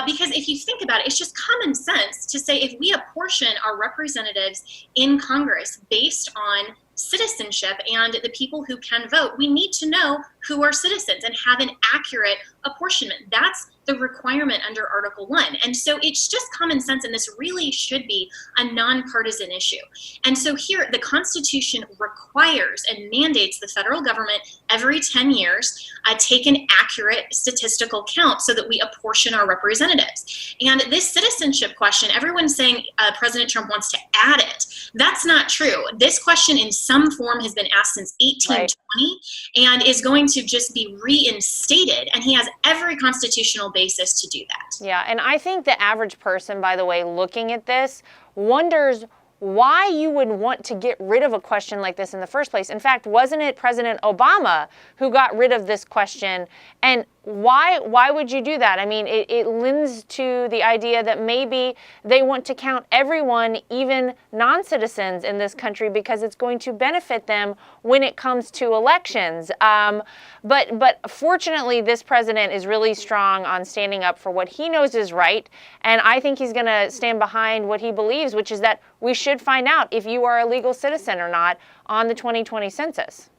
Because if you think about it, it's just common sense to say if we apportion our representatives in Congress based on citizenship and the people who can vote, we need to know who are citizens and have an accurate apportionment. That's the requirement under Article 1. And so it's just common sense, and this really should be a nonpartisan issue. And so here, the Constitution requires and mandates the federal government every 10 years take an accurate statistical count so that we apportion our representatives. And this citizenship question, everyone's saying President Trump wants to add it. That's not true. This question in some form has been asked since 1820 and is going to just be reinstated, and he has every constitutional basis to do that. Yeah, and I think the average person, by the way, looking at this, wonders why you would want to get rid of a question like this in the first place. In fact, wasn't it President Obama who got rid of this question? And why would you do that? I mean, it lends to the idea that maybe they want to count everyone, even non-citizens in this country, because it's going to benefit them when it comes to elections. But fortunately, this president is really strong on standing up for what he knows is right. And I think he's going to stand behind what he believes, which is that we should find out if you are a legal citizen or not on the 2020 census.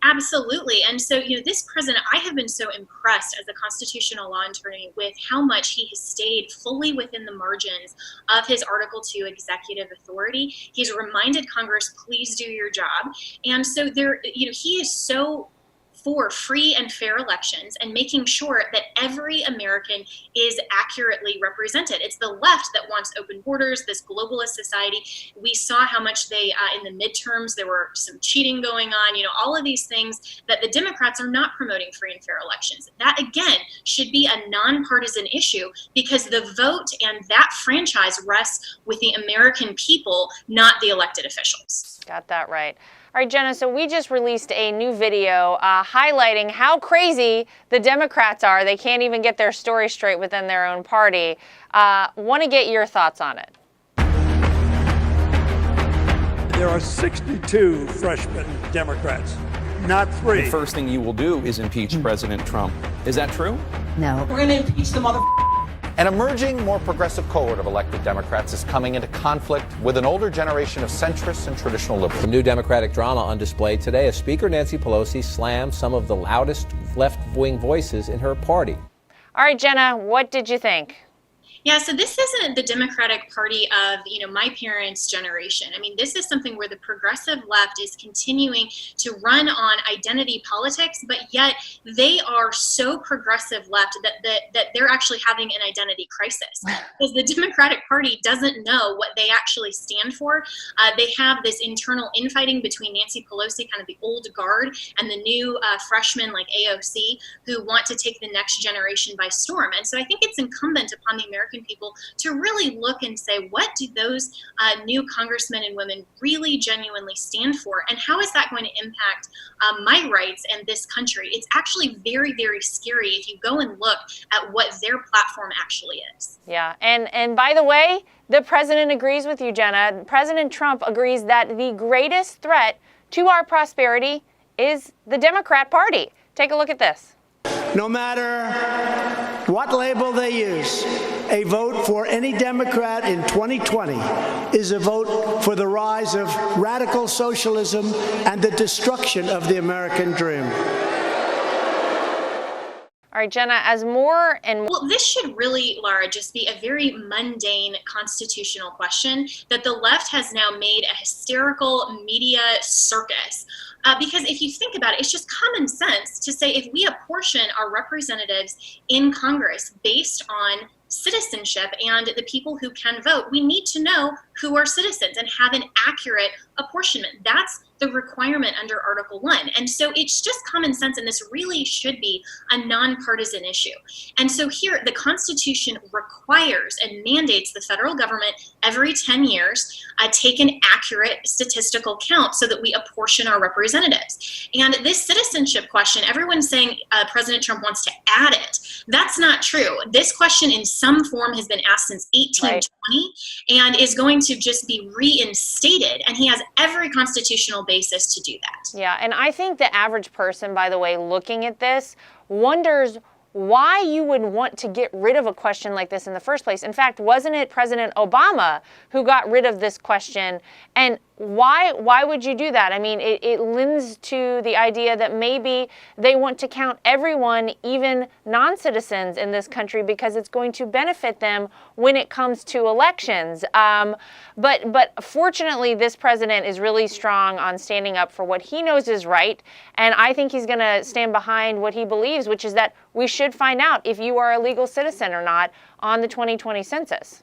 Absolutely. And so, this president, I have been so impressed as a constitutional law attorney with how much he has stayed fully within the margins of his Article 2 executive authority. He's reminded Congress, please do your job. And so he is so for free and fair elections and making sure that every American is accurately represented. It's the left that wants open borders, this globalist society. We saw how much they, in the midterms, there were some cheating going on, all of these things that the Democrats are not promoting free and fair elections. That, again, should be a nonpartisan issue because the vote and that franchise rests with the American people, not the elected officials. Got that right. All right, Jenna, so we just released a new video highlighting how crazy the Democrats are. They can't even get their story straight within their own party. Want to get your thoughts on it. There are 62 freshman Democrats, not 3. The first thing you will do is impeach President Trump. Is that true? No. We're going to impeach the mother. An emerging, more progressive cohort of elected Democrats is coming into conflict with an older generation of centrists and traditional liberals. Some new Democratic drama on display today as Speaker Nancy Pelosi slammed some of the loudest left-wing voices in her party. All right, Jenna, what did you think? Yeah, so this isn't the Democratic Party of, my parents' generation. I mean, this is something where the progressive left is continuing to run on identity politics, but yet they are so progressive left that they're actually having an identity crisis because the Democratic Party doesn't know what they actually stand for. They have this internal infighting between Nancy Pelosi, kind of the old guard, and the new freshmen like AOC who want to take the next generation by storm. And so I think it's incumbent upon the American people to really look and say, what do those new congressmen and women really genuinely stand for? And how is that going to impact my rights and this country? It's actually very, very scary if you go and look at what their platform actually is. Yeah. And by the way, the president agrees with you, Jenna. President Trump agrees that the greatest threat to our prosperity is the Democrat Party. Take a look at this. No matter what label they use, a vote for any Democrat in 2020 is a vote for the rise of radical socialism and the destruction of the American dream. All right, Jenna, as more and more... Well, this should really, Lara, just be a very mundane constitutional question that the left has now made a hysterical media circus. Because if you think about it, it's just common sense to say if we apportion our representatives in Congress based on citizenship and the people who can vote, we need to know who are citizens and have an accurate apportionment. That's the requirement under Article 1. And so it's just common sense, and this really should be a nonpartisan issue. And so here, the Constitution requires and mandates the federal government every 10 years take an accurate statistical count so that we apportion our representatives. And this citizenship question, everyone's saying President Trump wants to add it. That's not true. This question in some form has been asked since 1820 and is going to just be reinstated, and he has every constitutional basis to do that. Yeah, and I think the average person, by the way, looking at this, wonders why you would want to get rid of a question like this in the first place. In fact, wasn't it President Obama who got rid of this question? And why would you do that? I mean, it lends to the idea that maybe they want to count everyone, even non-citizens in this country, because it's going to benefit them when it comes to elections. But fortunately, this president is really strong on standing up for what he knows is right. And I think he's going to stand behind what he believes, which is that we should find out if you are a legal citizen or not on the 2020 census.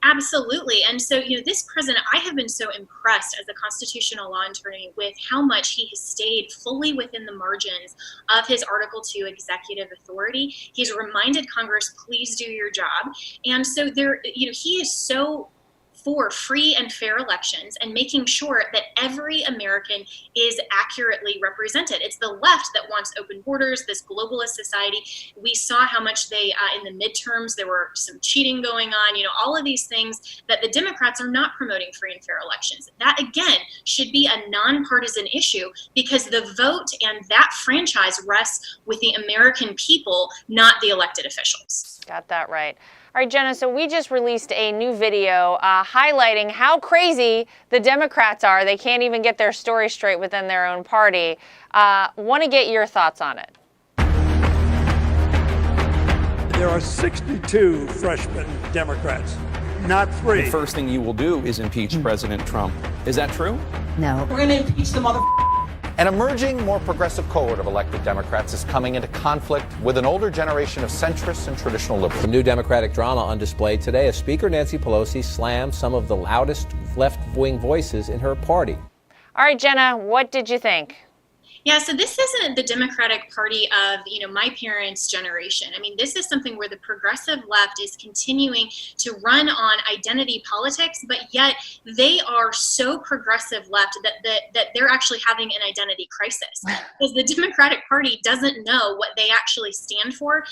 Absolutely. And so, this president, I have been so impressed as a constitutional law attorney with how much he has stayed fully within the margins of his Article 2 executive authority. He's reminded Congress, please do your job. And so he is so for free and fair elections and making sure that every American is accurately represented. It's the left that wants open borders, this globalist society. We saw how much they, in the midterms, there were some cheating going on, all of these things that the Democrats are not promoting free and fair elections. That, again, should be a nonpartisan issue because the vote and that franchise rests with the American people, not the elected officials. Got that right. All right, Jenna, so we just released a new video highlighting how crazy the Democrats are. They can't even get their story straight within their own party. Want to get your thoughts on it. There are 62 freshman Democrats, not 3. The first thing you will do is impeach President Trump. Is that true? No. We're going to impeach the mother. An emerging, more progressive cohort of elected Democrats is coming into conflict with an older generation of centrists and traditional liberals. The new Democratic drama on display today as Speaker Nancy Pelosi slammed some of the loudest left-wing voices in her party. All right, Jenna, what did you think? Yeah, so this isn't the Democratic Party of, my parents' generation. I mean, this is something where the progressive left is continuing to run on identity politics, but yet they are so progressive left that they're actually having an identity crisis because the Democratic Party doesn't know what they actually stand for.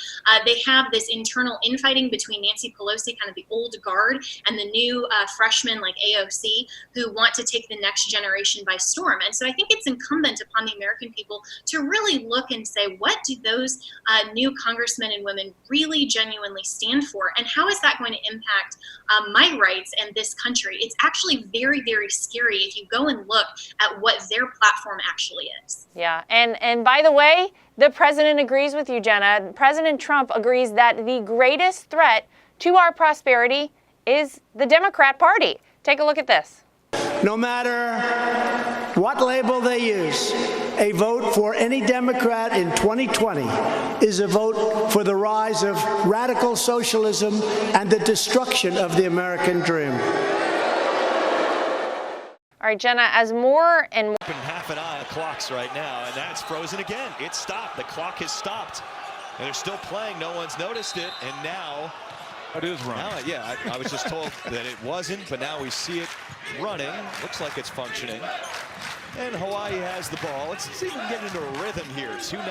They have this internal infighting between Nancy Pelosi, kind of the old guard, and the new freshmen like AOC who want to take the next generation by storm. And so I think it's incumbent upon the American people to really look and say, what do those new congressmen and women really genuinely stand for? And how is that going to impact my rights and this country? It's actually very, very scary if you go and look at what their platform actually is. Yeah. And by the way, the president agrees with you, Jenna. President Trump agrees that the greatest threat to our prosperity is the Democrat Party. Take a look at this. No matter what label they use, a vote for any Democrat in 2020 is a vote for the rise of radical socialism and the destruction of the American dream. All right, Jenna, as more and more... Half an eye on clocks right now, and that's frozen again. It stopped. The clock has stopped. And they're still playing. No one's noticed it. And now... It is running. Yeah, I was just told that it wasn't, but now we see it running. Looks like it's functioning. And Hawaii has the ball. Let's see if we can get into a rhythm here. 2-0.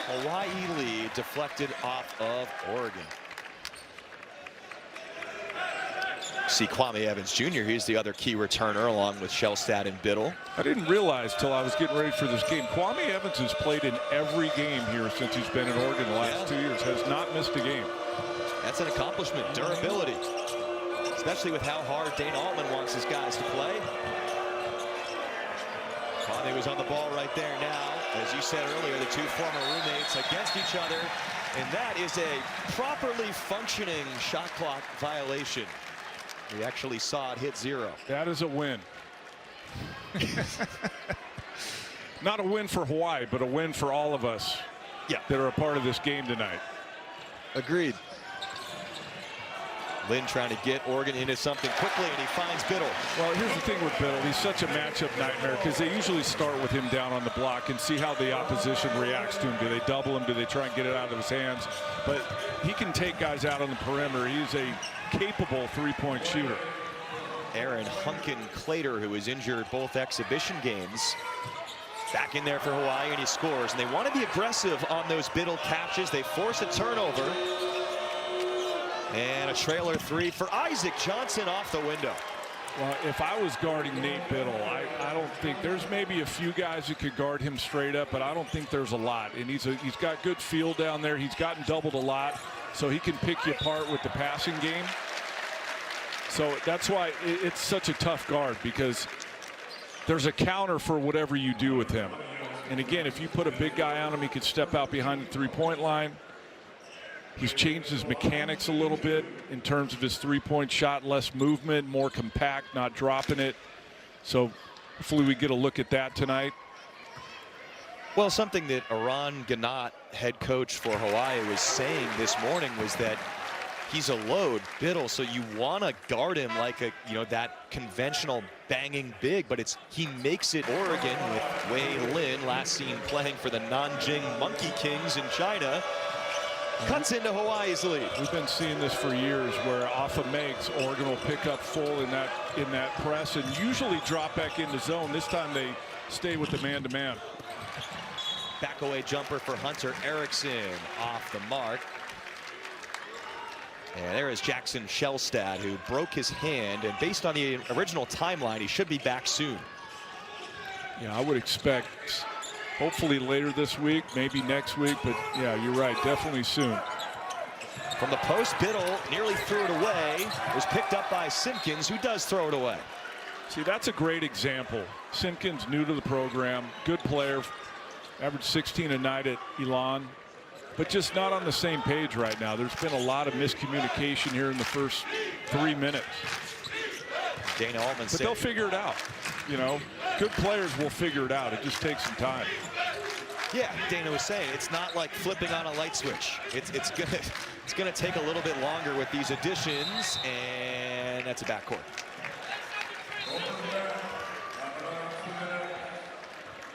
Hawaii lead deflected off of Oregon. See Kwame Evans Jr. He's the other key returner along with Shellstad and Biddle. I didn't realize till I was getting ready for this game. Kwame Evans has played in every game here since he's been in Oregon the last 2 years. Has not missed a game. That's an accomplishment, durability, especially with how hard Dane Altman wants his guys to play. Kwame was on the ball right there now. As you said earlier, the two former roommates against each other, and that is a properly functioning shot clock violation. We actually saw it hit 0. That is a win. Not a win for Hawaii, but a win for all of us that are a part of this game tonight. Agreed. Lynn trying to get Oregon into something quickly, and he finds Biddle. Well, here's the thing with Biddle. He's such a matchup nightmare because they usually start with him down on the block and see how the opposition reacts to him. Do they double him? Do they try and get it out of his hands? But he can take guys out on the perimeter. He's a capable three-point shooter. Aaron Hunkin-Clater, who was injured both exhibition games, back in there for Hawaii, and he scores. And they want to be aggressive on those Biddle catches. They force a turnover. And a trailer three for Isaac Johnson off the window. Well, if I was guarding Nate Biddle, I don't think there's maybe a few guys who could guard him straight up, but I don't think there's a lot. And he's got good feel down there. He's gotten doubled a lot, so he can pick you apart with the passing game. So that's why it's such a tough guard, because there's a counter for whatever you do with him. And again, if you put a big guy on him, he can step out behind the three-point line. He's changed his mechanics a little bit in terms of his three-point shot, less movement, more compact, not dropping it. So hopefully we get a look at that tonight. Well, something that Eran Ganot, head coach for Hawaii, was saying this morning was that he's a load, Biddle, so you want to guard him like a, that conventional banging big, but he makes it Oregon with Wei Lin, last seen playing for the Nanjing Monkey Kings in China. Cuts into Hawaii's lead. We've been seeing this for years, where off of makes, Oregon will pick up full in that press and usually drop back into zone. This time they stay with the man-to-man. Back away jumper for Hunter Erickson, off the mark. And there is Jackson Shellstad, who broke his hand, and based on the original timeline, he should be back soon. Yeah, I would expect hopefully later this week, maybe next week, but yeah, you're right, definitely soon. From the post, Biddle nearly threw it away. Was picked up by Simpkins, who does throw it away. See, that's a great example. Simpkins, new to the program, good player, averaged 16 a night at Elon, but just not on the same page right now. There's been a lot of miscommunication here in the first 3 minutes. Dana Altman but they'll figure it out. Good players will figure it out. It just takes some time. Yeah, Dana was saying it's not like flipping on a light switch. It's gonna take a little bit longer with these additions, and that's a backcourt.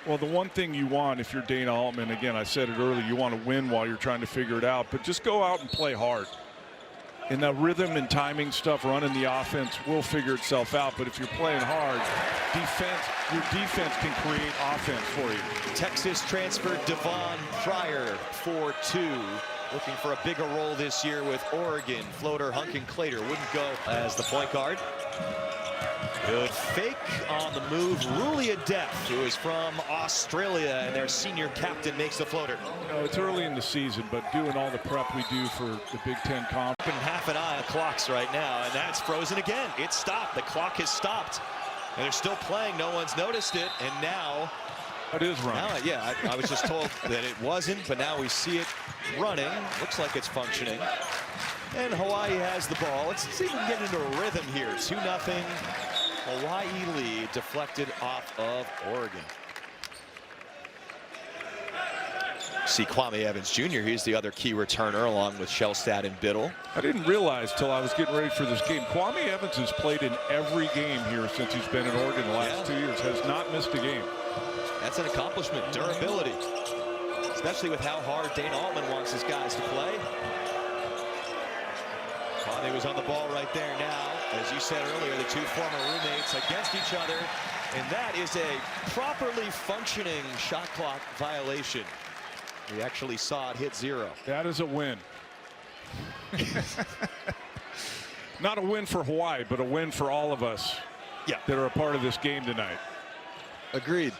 Well, the one thing you want if you're Dana Altman, again, I said it earlier, you want to win while you're trying to figure it out, but just go out and play hard. And the rhythm and timing stuff, running the offense will figure itself out. But if you're playing hard, your defense can create offense for you. Texas transfer Devon Pryor, 4'2", looking for a bigger role this year with Oregon. Floater Hunkin-Clater wouldn't go as the point guard. Good fake on the move. Rulia Deft, who is from Australia, and their senior captain makes the floater. It's early in the season, but doing all the prep we do for the Big Ten Conference. Half an eye on clocks right now, and that's frozen again. It stopped. The clock has stopped, and they're still playing. No one's noticed it, and now it is running. Now, yeah, I was just told that it wasn't, but now we see it running. Looks like it's functioning. And Hawaii has the ball. Let's see if we can get into a rhythm here. 2-0. Hawaii lead, deflected off of Oregon. See Kwame Evans Jr. He's the other key returner along with Shellstad and Biddle. I didn't realize till I was getting ready for this game, Kwame Evans has played in every game here since he's been in Oregon the last 2 years. Has not missed a game. That's an accomplishment. Durability. Especially with how hard Dana Altman wants his guys to play. Kwame was on the ball right there now. As you said earlier, the two former roommates against each other. And that is a properly functioning shot clock violation. We actually saw it hit 0. That is a win. Not a win for Hawaii, but a win for all of us that are a part of this game tonight. Agreed.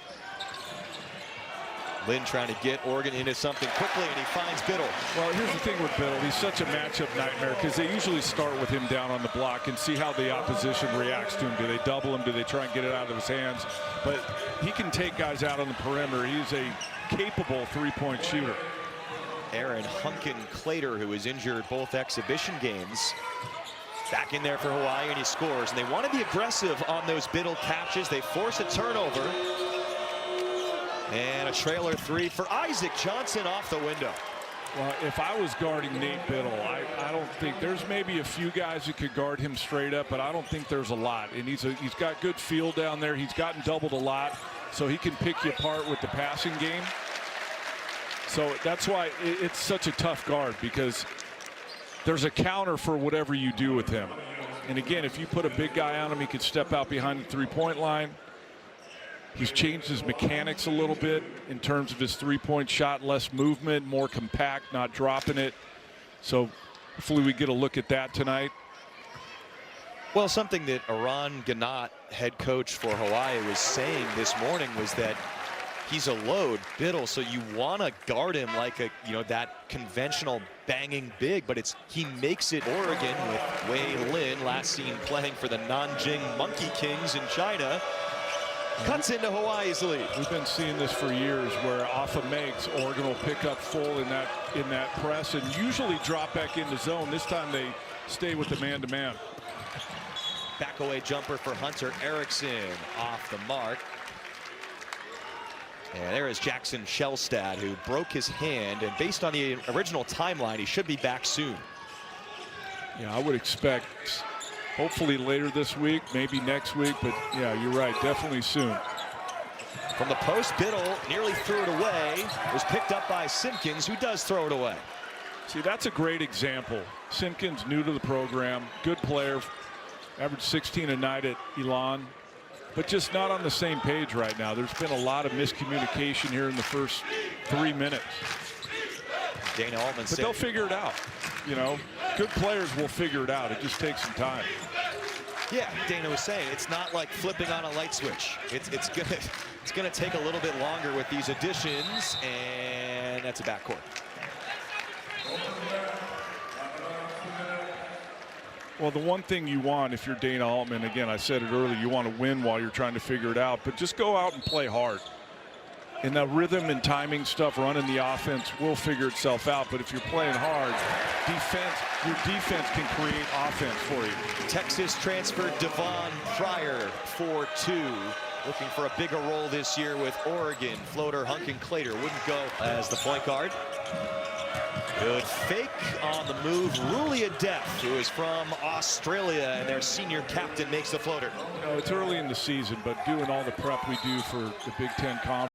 Lynn trying to get Oregon into something quickly, and he finds Biddle. Well, here's the thing with Biddle. He's such a matchup nightmare because they usually start with him down on the block and see how the opposition reacts to him. Do they double him? Do they try and get it out of his hands? But he can take guys out on the perimeter. He's a capable three-point shooter. Aaron Hunkin-Clater, who was injured both exhibition games, back in there for Hawaii, and he scores. And they want to be aggressive on those Biddle catches. They force a turnover. And a trailer three for Isaac Johnson off the window. Well, if I was guarding Nate Biddle, I don't think there's maybe a few guys who could guard him straight up, but I don't think there's a lot. And he's got good feel down there. He's gotten doubled a lot, so he can pick you apart with the passing game. So that's why it's such a tough guard, because there's a counter for whatever you do with him. And again, if you put a big guy on him, he could step out behind the three-point line. He's changed his mechanics a little bit in terms of his three-point shot, less movement, more compact, not dropping it. So hopefully we get a look at that tonight. Well, something that Eran Ganot, head coach for Hawaii, was saying this morning was that he's a load, Biddle, so you want to guard him like a, that conventional banging big, but he makes it Oregon with Wei Lin, last seen playing for the Nanjing Monkey Kings in China. Cuts into Hawaii's lead. We've been seeing this for years, where off of makes, Oregon will pick up full in that press and usually drop back into zone. This time they stay with the man-to-man. Back away jumper for Hunter Erickson, off the mark. And there is Jackson Shellstad, who broke his hand, and based on the original timeline, he should be back soon. Yeah, I would expect hopefully later this week, maybe next week, but yeah, you're right, definitely soon. From the post, Biddle nearly threw it away, was picked up by Simpkins, who does throw it away. See, that's a great example. Simpkins, new to the program, good player, averaged 16 a night at Elon, but just not on the same page right now. There's been a lot of miscommunication here in the first 3 minutes. Dana Altman but they'll figure it out. Good players will figure it out. It just takes some time. Yeah, Dana was saying it's not like flipping on a light switch. It's gonna take a little bit longer with these additions, and that's a backcourt. Well, the one thing you want if you're Dana Altman, again, I said it earlier, you want to win while you're trying to figure it out, but just go out and play hard. And that rhythm and timing stuff, running the offense, will figure itself out. But if you're playing hard, your defense can create offense for you. Texas transferred Devon Pryor, 4-2. Looking for a bigger role this year with Oregon. Floater Hunkin Clater wouldn't go as the point guard. Good fake on the move. Rulia Def, who is from Australia, and their senior captain makes the floater. It's early in the season, but doing all the prep we do for the Big Ten Conference.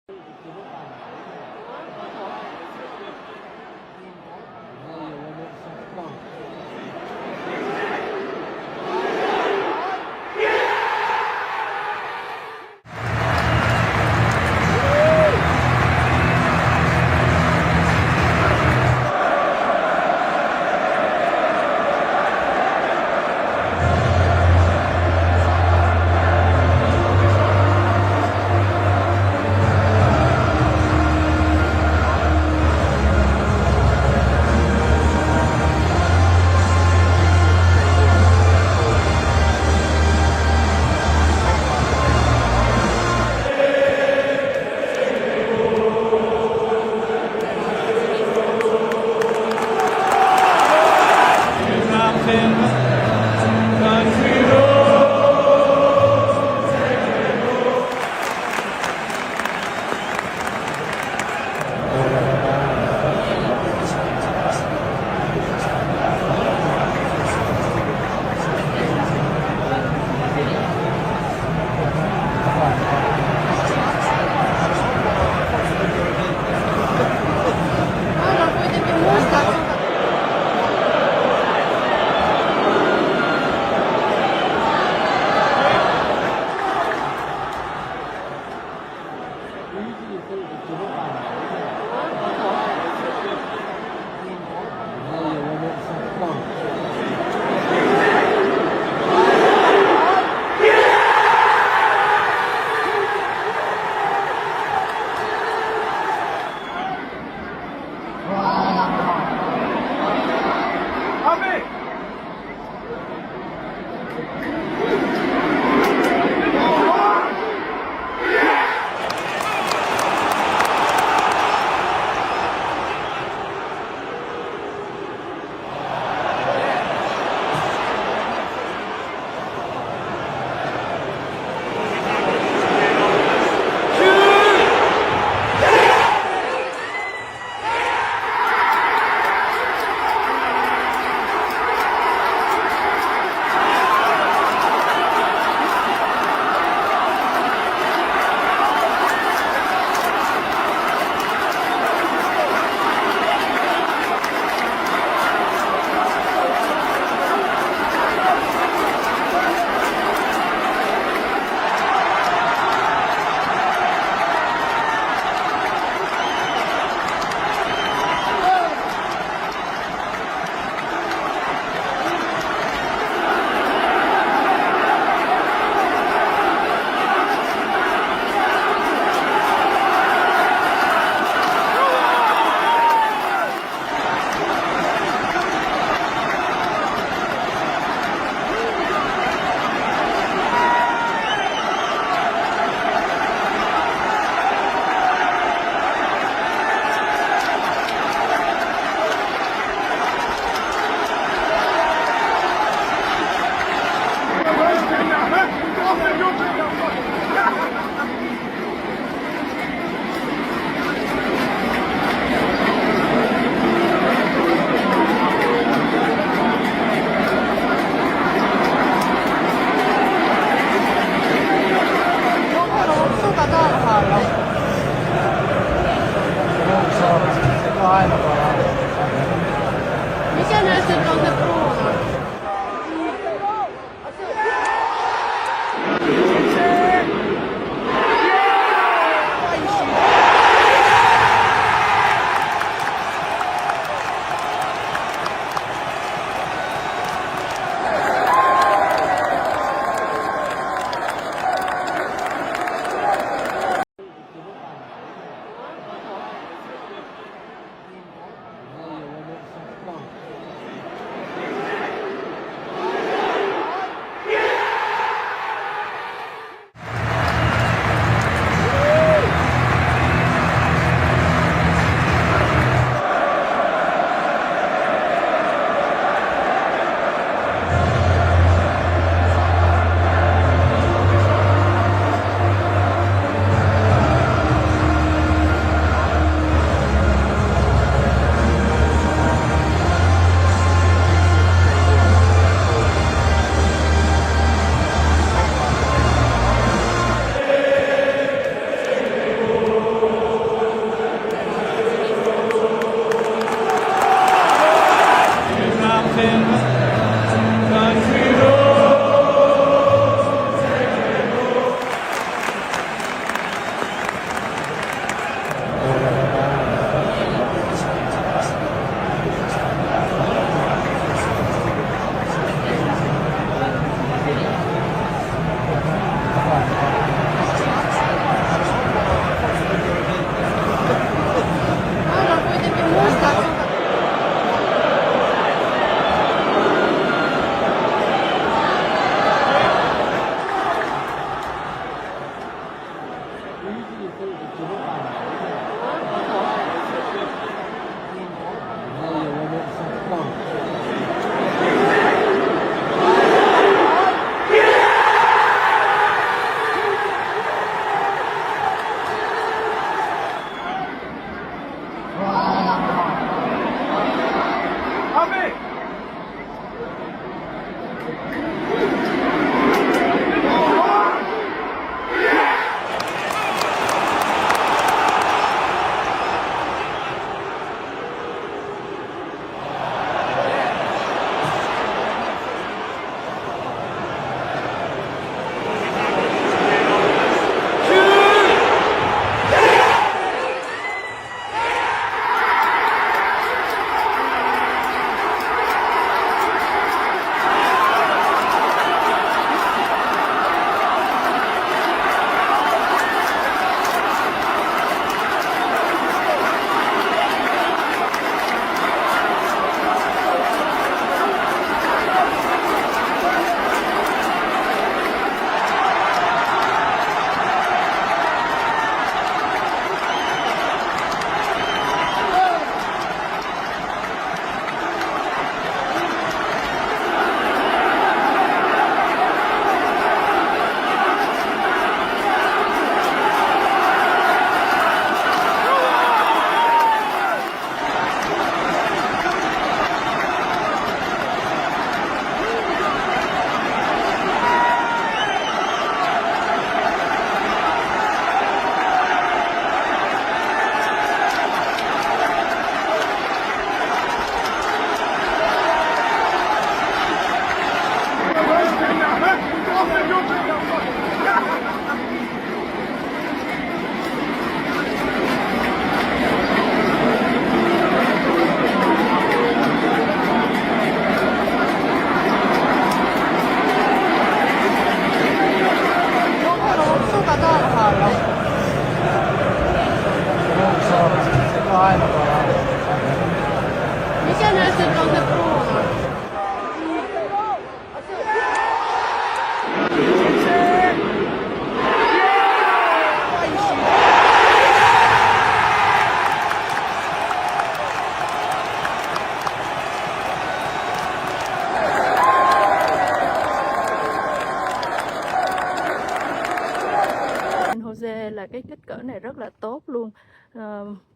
Là cái kích cỡ này rất là tốt luôn.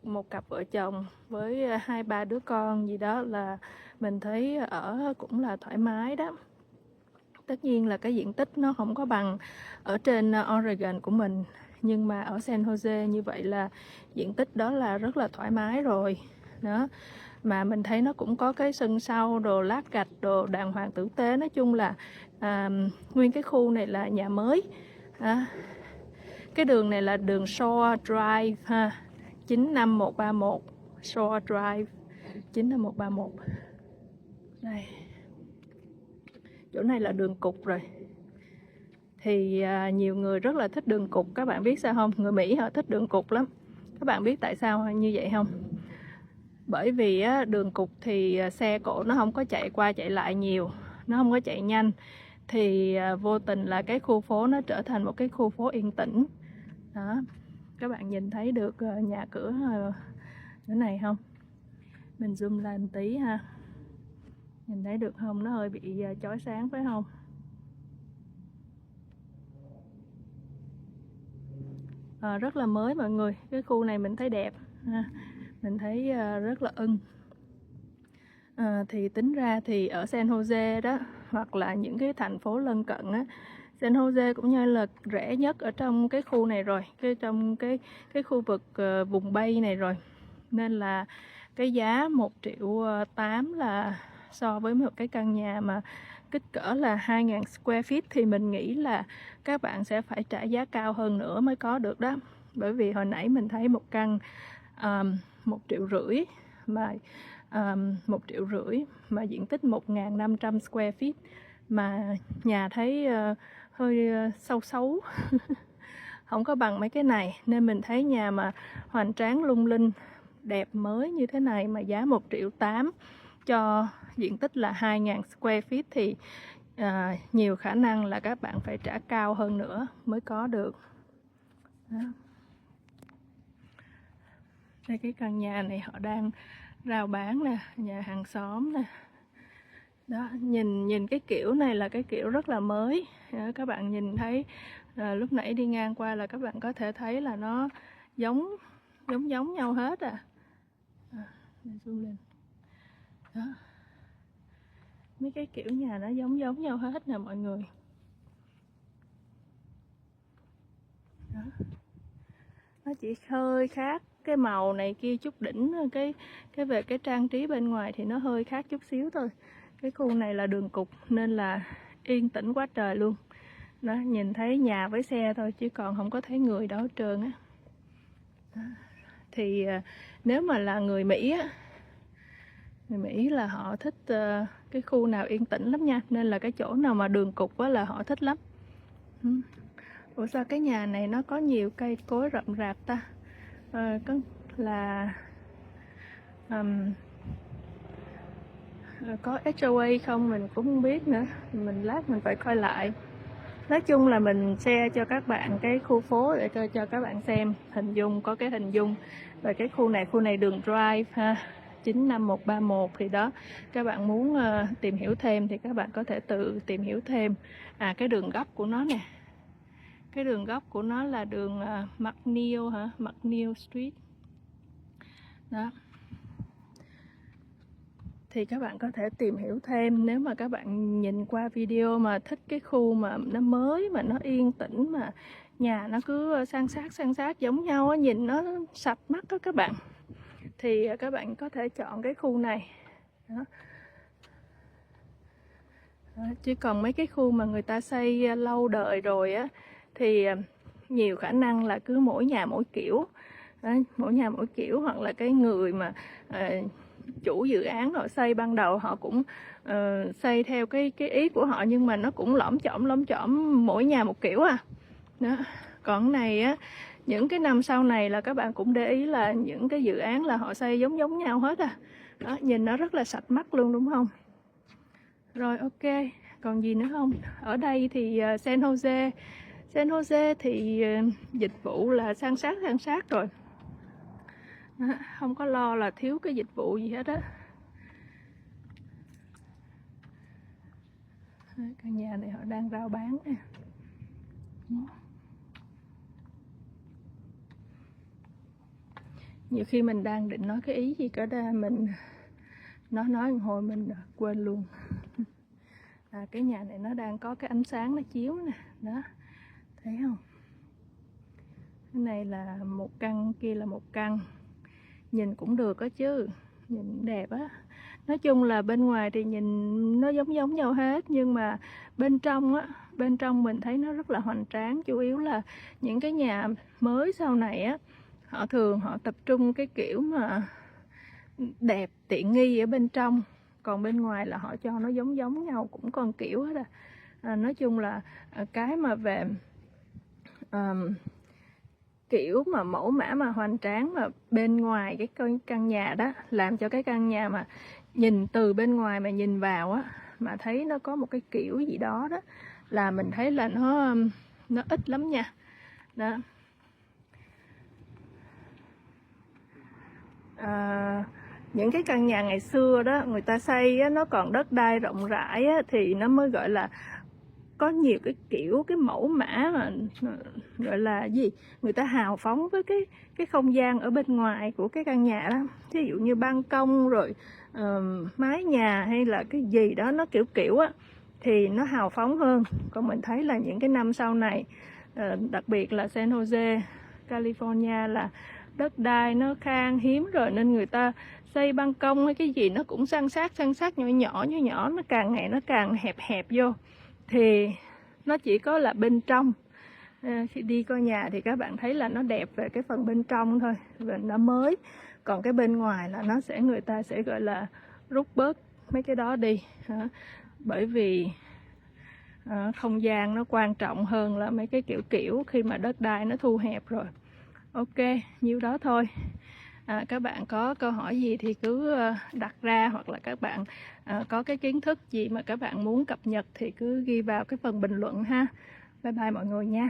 Một cặp vợ chồng với 2-3 đứa con gì đó là mình thấy ở cũng là thoải mái đó. Tất nhiên là cái diện tích nó không có bằng ở trên Oregon của mình, nhưng mà ở San Jose như vậy là diện tích đó là rất là thoải mái rồi đó. Mà mình thấy nó cũng có cái sân sau, đồ lát gạch, đồ đàng hoàng tử tế. Nói chung là nguyên cái khu này là nhà mới. Cái đường này là đường Shore Drive ha, 95131 Shore Drive 95131. Đây. Chỗ này là đường cục rồi. Thì nhiều người rất là thích đường cục, các bạn biết sao không? Người Mỹ họ thích đường cục lắm. Các bạn biết tại sao như vậy không? Bởi vì đường cục thì xe cộ nó không có chạy qua chạy lại nhiều, nó không có chạy nhanh, thì vô tình là cái khu phố nó trở thành một cái khu phố yên tĩnh đó. Các bạn nhìn thấy được nhà cửa chỗ này không? Mình zoom lên tí ha, nhìn thấy được không? Nó hơi bị chói sáng phải không? Rất là mới mọi người. Cái khu này mình thấy đẹp ha. Mình thấy rất là ưng. Thì tính ra thì ở San Jose đó, hoặc là những cái thành phố lân cận á, San Jose cũng như là rẻ nhất ở trong cái khu này rồi, trong cái khu vực vùng Bay này rồi. Nên là cái giá 1,8 triệu là so với một cái căn nhà mà kích cỡ là 2.000 square feet thì mình nghĩ là các bạn sẽ phải trả giá cao hơn nữa mới có được đó. Bởi vì hồi nãy mình thấy một căn 1,5 triệu mà 1,5 triệu mà diện tích 1.500 square feet, mà nhà thấy hơi xấu không có bằng mấy cái này. Nên mình thấy nhà mà hoành tráng lung linh đẹp mới như thế này mà giá 1,8 triệu cho diện tích là 2.000 square feet thì nhiều khả năng là các bạn phải trả cao hơn nữa mới có được đó. Đây cái căn nhà này họ đang rao bán nè, nhà hàng xóm nè. Đó, nhìn cái kiểu này là cái kiểu rất là mới. Đó, các bạn nhìn thấy lúc nãy đi ngang qua là các bạn có thể thấy là nó giống nhau hết à. Để zoom lên. Đó. Mấy cái kiểu nhà nó giống nhau hết nè mọi người. Đó. Nó chỉ hơi khác cái màu này kia chút đỉnh, cái về cái trang trí bên ngoài thì nó hơi khác chút xíu thôi. Cái khu này là đường cục nên là yên tĩnh quá trời luôn. Đó, nhìn thấy nhà với xe thôi chứ còn không có thấy người đâu hết trơn á. Thì nếu mà là người Mỹ á, người Mỹ là họ thích cái khu nào yên tĩnh lắm nha, nên là cái chỗ nào mà đường cục á là họ thích lắm. Ủa sao cái nhà này nó có nhiều cây cối rậm rạp ta? Có là có HOA không mình cũng không biết nữa, lát mình phải coi lại. Nói chung là mình share cho các bạn cái khu phố để cho các bạn xem hình dung, có cái hình dung về cái khu này đường Drive ha, 95131 thì đó. Các bạn muốn tìm hiểu thêm thì các bạn có thể tự tìm hiểu thêm. Cái đường góc của nó nè. Cái đường góc của nó là đường McNeil Street. Đó. Thì các bạn có thể tìm hiểu thêm. Nếu mà các bạn nhìn qua video mà thích cái khu mà nó mới, mà nó yên tĩnh, mà nhà nó cứ san sát giống nhau á, nhìn nó sạch mắt đó các bạn, thì các bạn có thể chọn cái khu này. Đó. Đó. Chứ còn mấy cái khu mà người ta xây lâu đời rồi á thì nhiều khả năng là cứ mỗi nhà mỗi kiểu. Đấy, mỗi nhà mỗi kiểu, hoặc là cái người mà chủ dự án họ xây ban đầu họ cũng xây theo cái ý của họ, nhưng mà nó cũng lõm chõm mỗi nhà một kiểu à. Đó. Còn này á, những cái năm sau này là các bạn cũng để ý là những cái dự án là họ xây giống nhau hết à. Đó, nhìn nó rất là sạch mắt luôn đúng không? Rồi ok, còn gì nữa không? Ở đây thì San Jose thì dịch vụ là san sát rồi. Đó, không có lo là thiếu cái dịch vụ gì hết á. Căn nhà này họ đang rao bán nè. Nhiều khi mình đang định nói cái ý gì cả ra mình nói một hồi mình quên luôn. Cái nhà này nó đang có cái ánh sáng nó chiếu nè. Đó, thấy không? Cái này là một căn, kia là một căn. Nhìn cũng được đó chứ, nhìn đẹp á. Nói chung là bên ngoài thì nhìn nó giống nhau hết, nhưng mà bên trong mình thấy nó rất là hoành tráng. Chủ yếu là những cái nhà mới sau này á, họ tập trung cái kiểu mà đẹp tiện nghi ở bên trong, còn bên ngoài là họ cho nó giống nhau, cũng còn kiểu hết à. Nói chung là cái mà về kiểu mà mẫu mã mà hoành tráng mà bên ngoài cái căn nhà đó, làm cho cái căn nhà mà nhìn từ bên ngoài mà nhìn vào á, mà thấy nó có một cái kiểu gì đó đó, là mình thấy là nó ít lắm nha. Đó. Những cái căn nhà ngày xưa đó người ta xây á, nó còn đất đai rộng rãi á, thì nó mới gọi là có nhiều cái kiểu, cái mẫu mã mà gọi là gì, người ta hào phóng với cái không gian ở bên ngoài của cái căn nhà đó. Ví dụ như ban công rồi mái nhà hay là cái gì đó nó kiểu á, thì nó hào phóng hơn. Còn mình thấy là những cái năm sau này, đặc biệt là San Jose, California, là đất đai nó khan hiếm rồi, nên người ta xây ban công hay cái gì nó cũng san sát nhỏ, nó càng ngày nó càng hẹp vô, thì nó chỉ có là bên trong. Khi đi coi nhà thì các bạn thấy là nó đẹp về cái phần bên trong thôi, và nó mới. Còn cái bên ngoài là người ta sẽ gọi là rút bớt mấy cái đó đi. Bởi vì không gian nó quan trọng hơn là mấy cái kiểu khi mà đất đai nó thu hẹp rồi. Ok, nhiêu đó thôi. Các bạn có câu hỏi gì thì cứ đặt ra, hoặc là các bạn có cái kiến thức gì mà các bạn muốn cập nhật thì cứ ghi vào cái phần bình luận ha. Bye bye mọi người nha.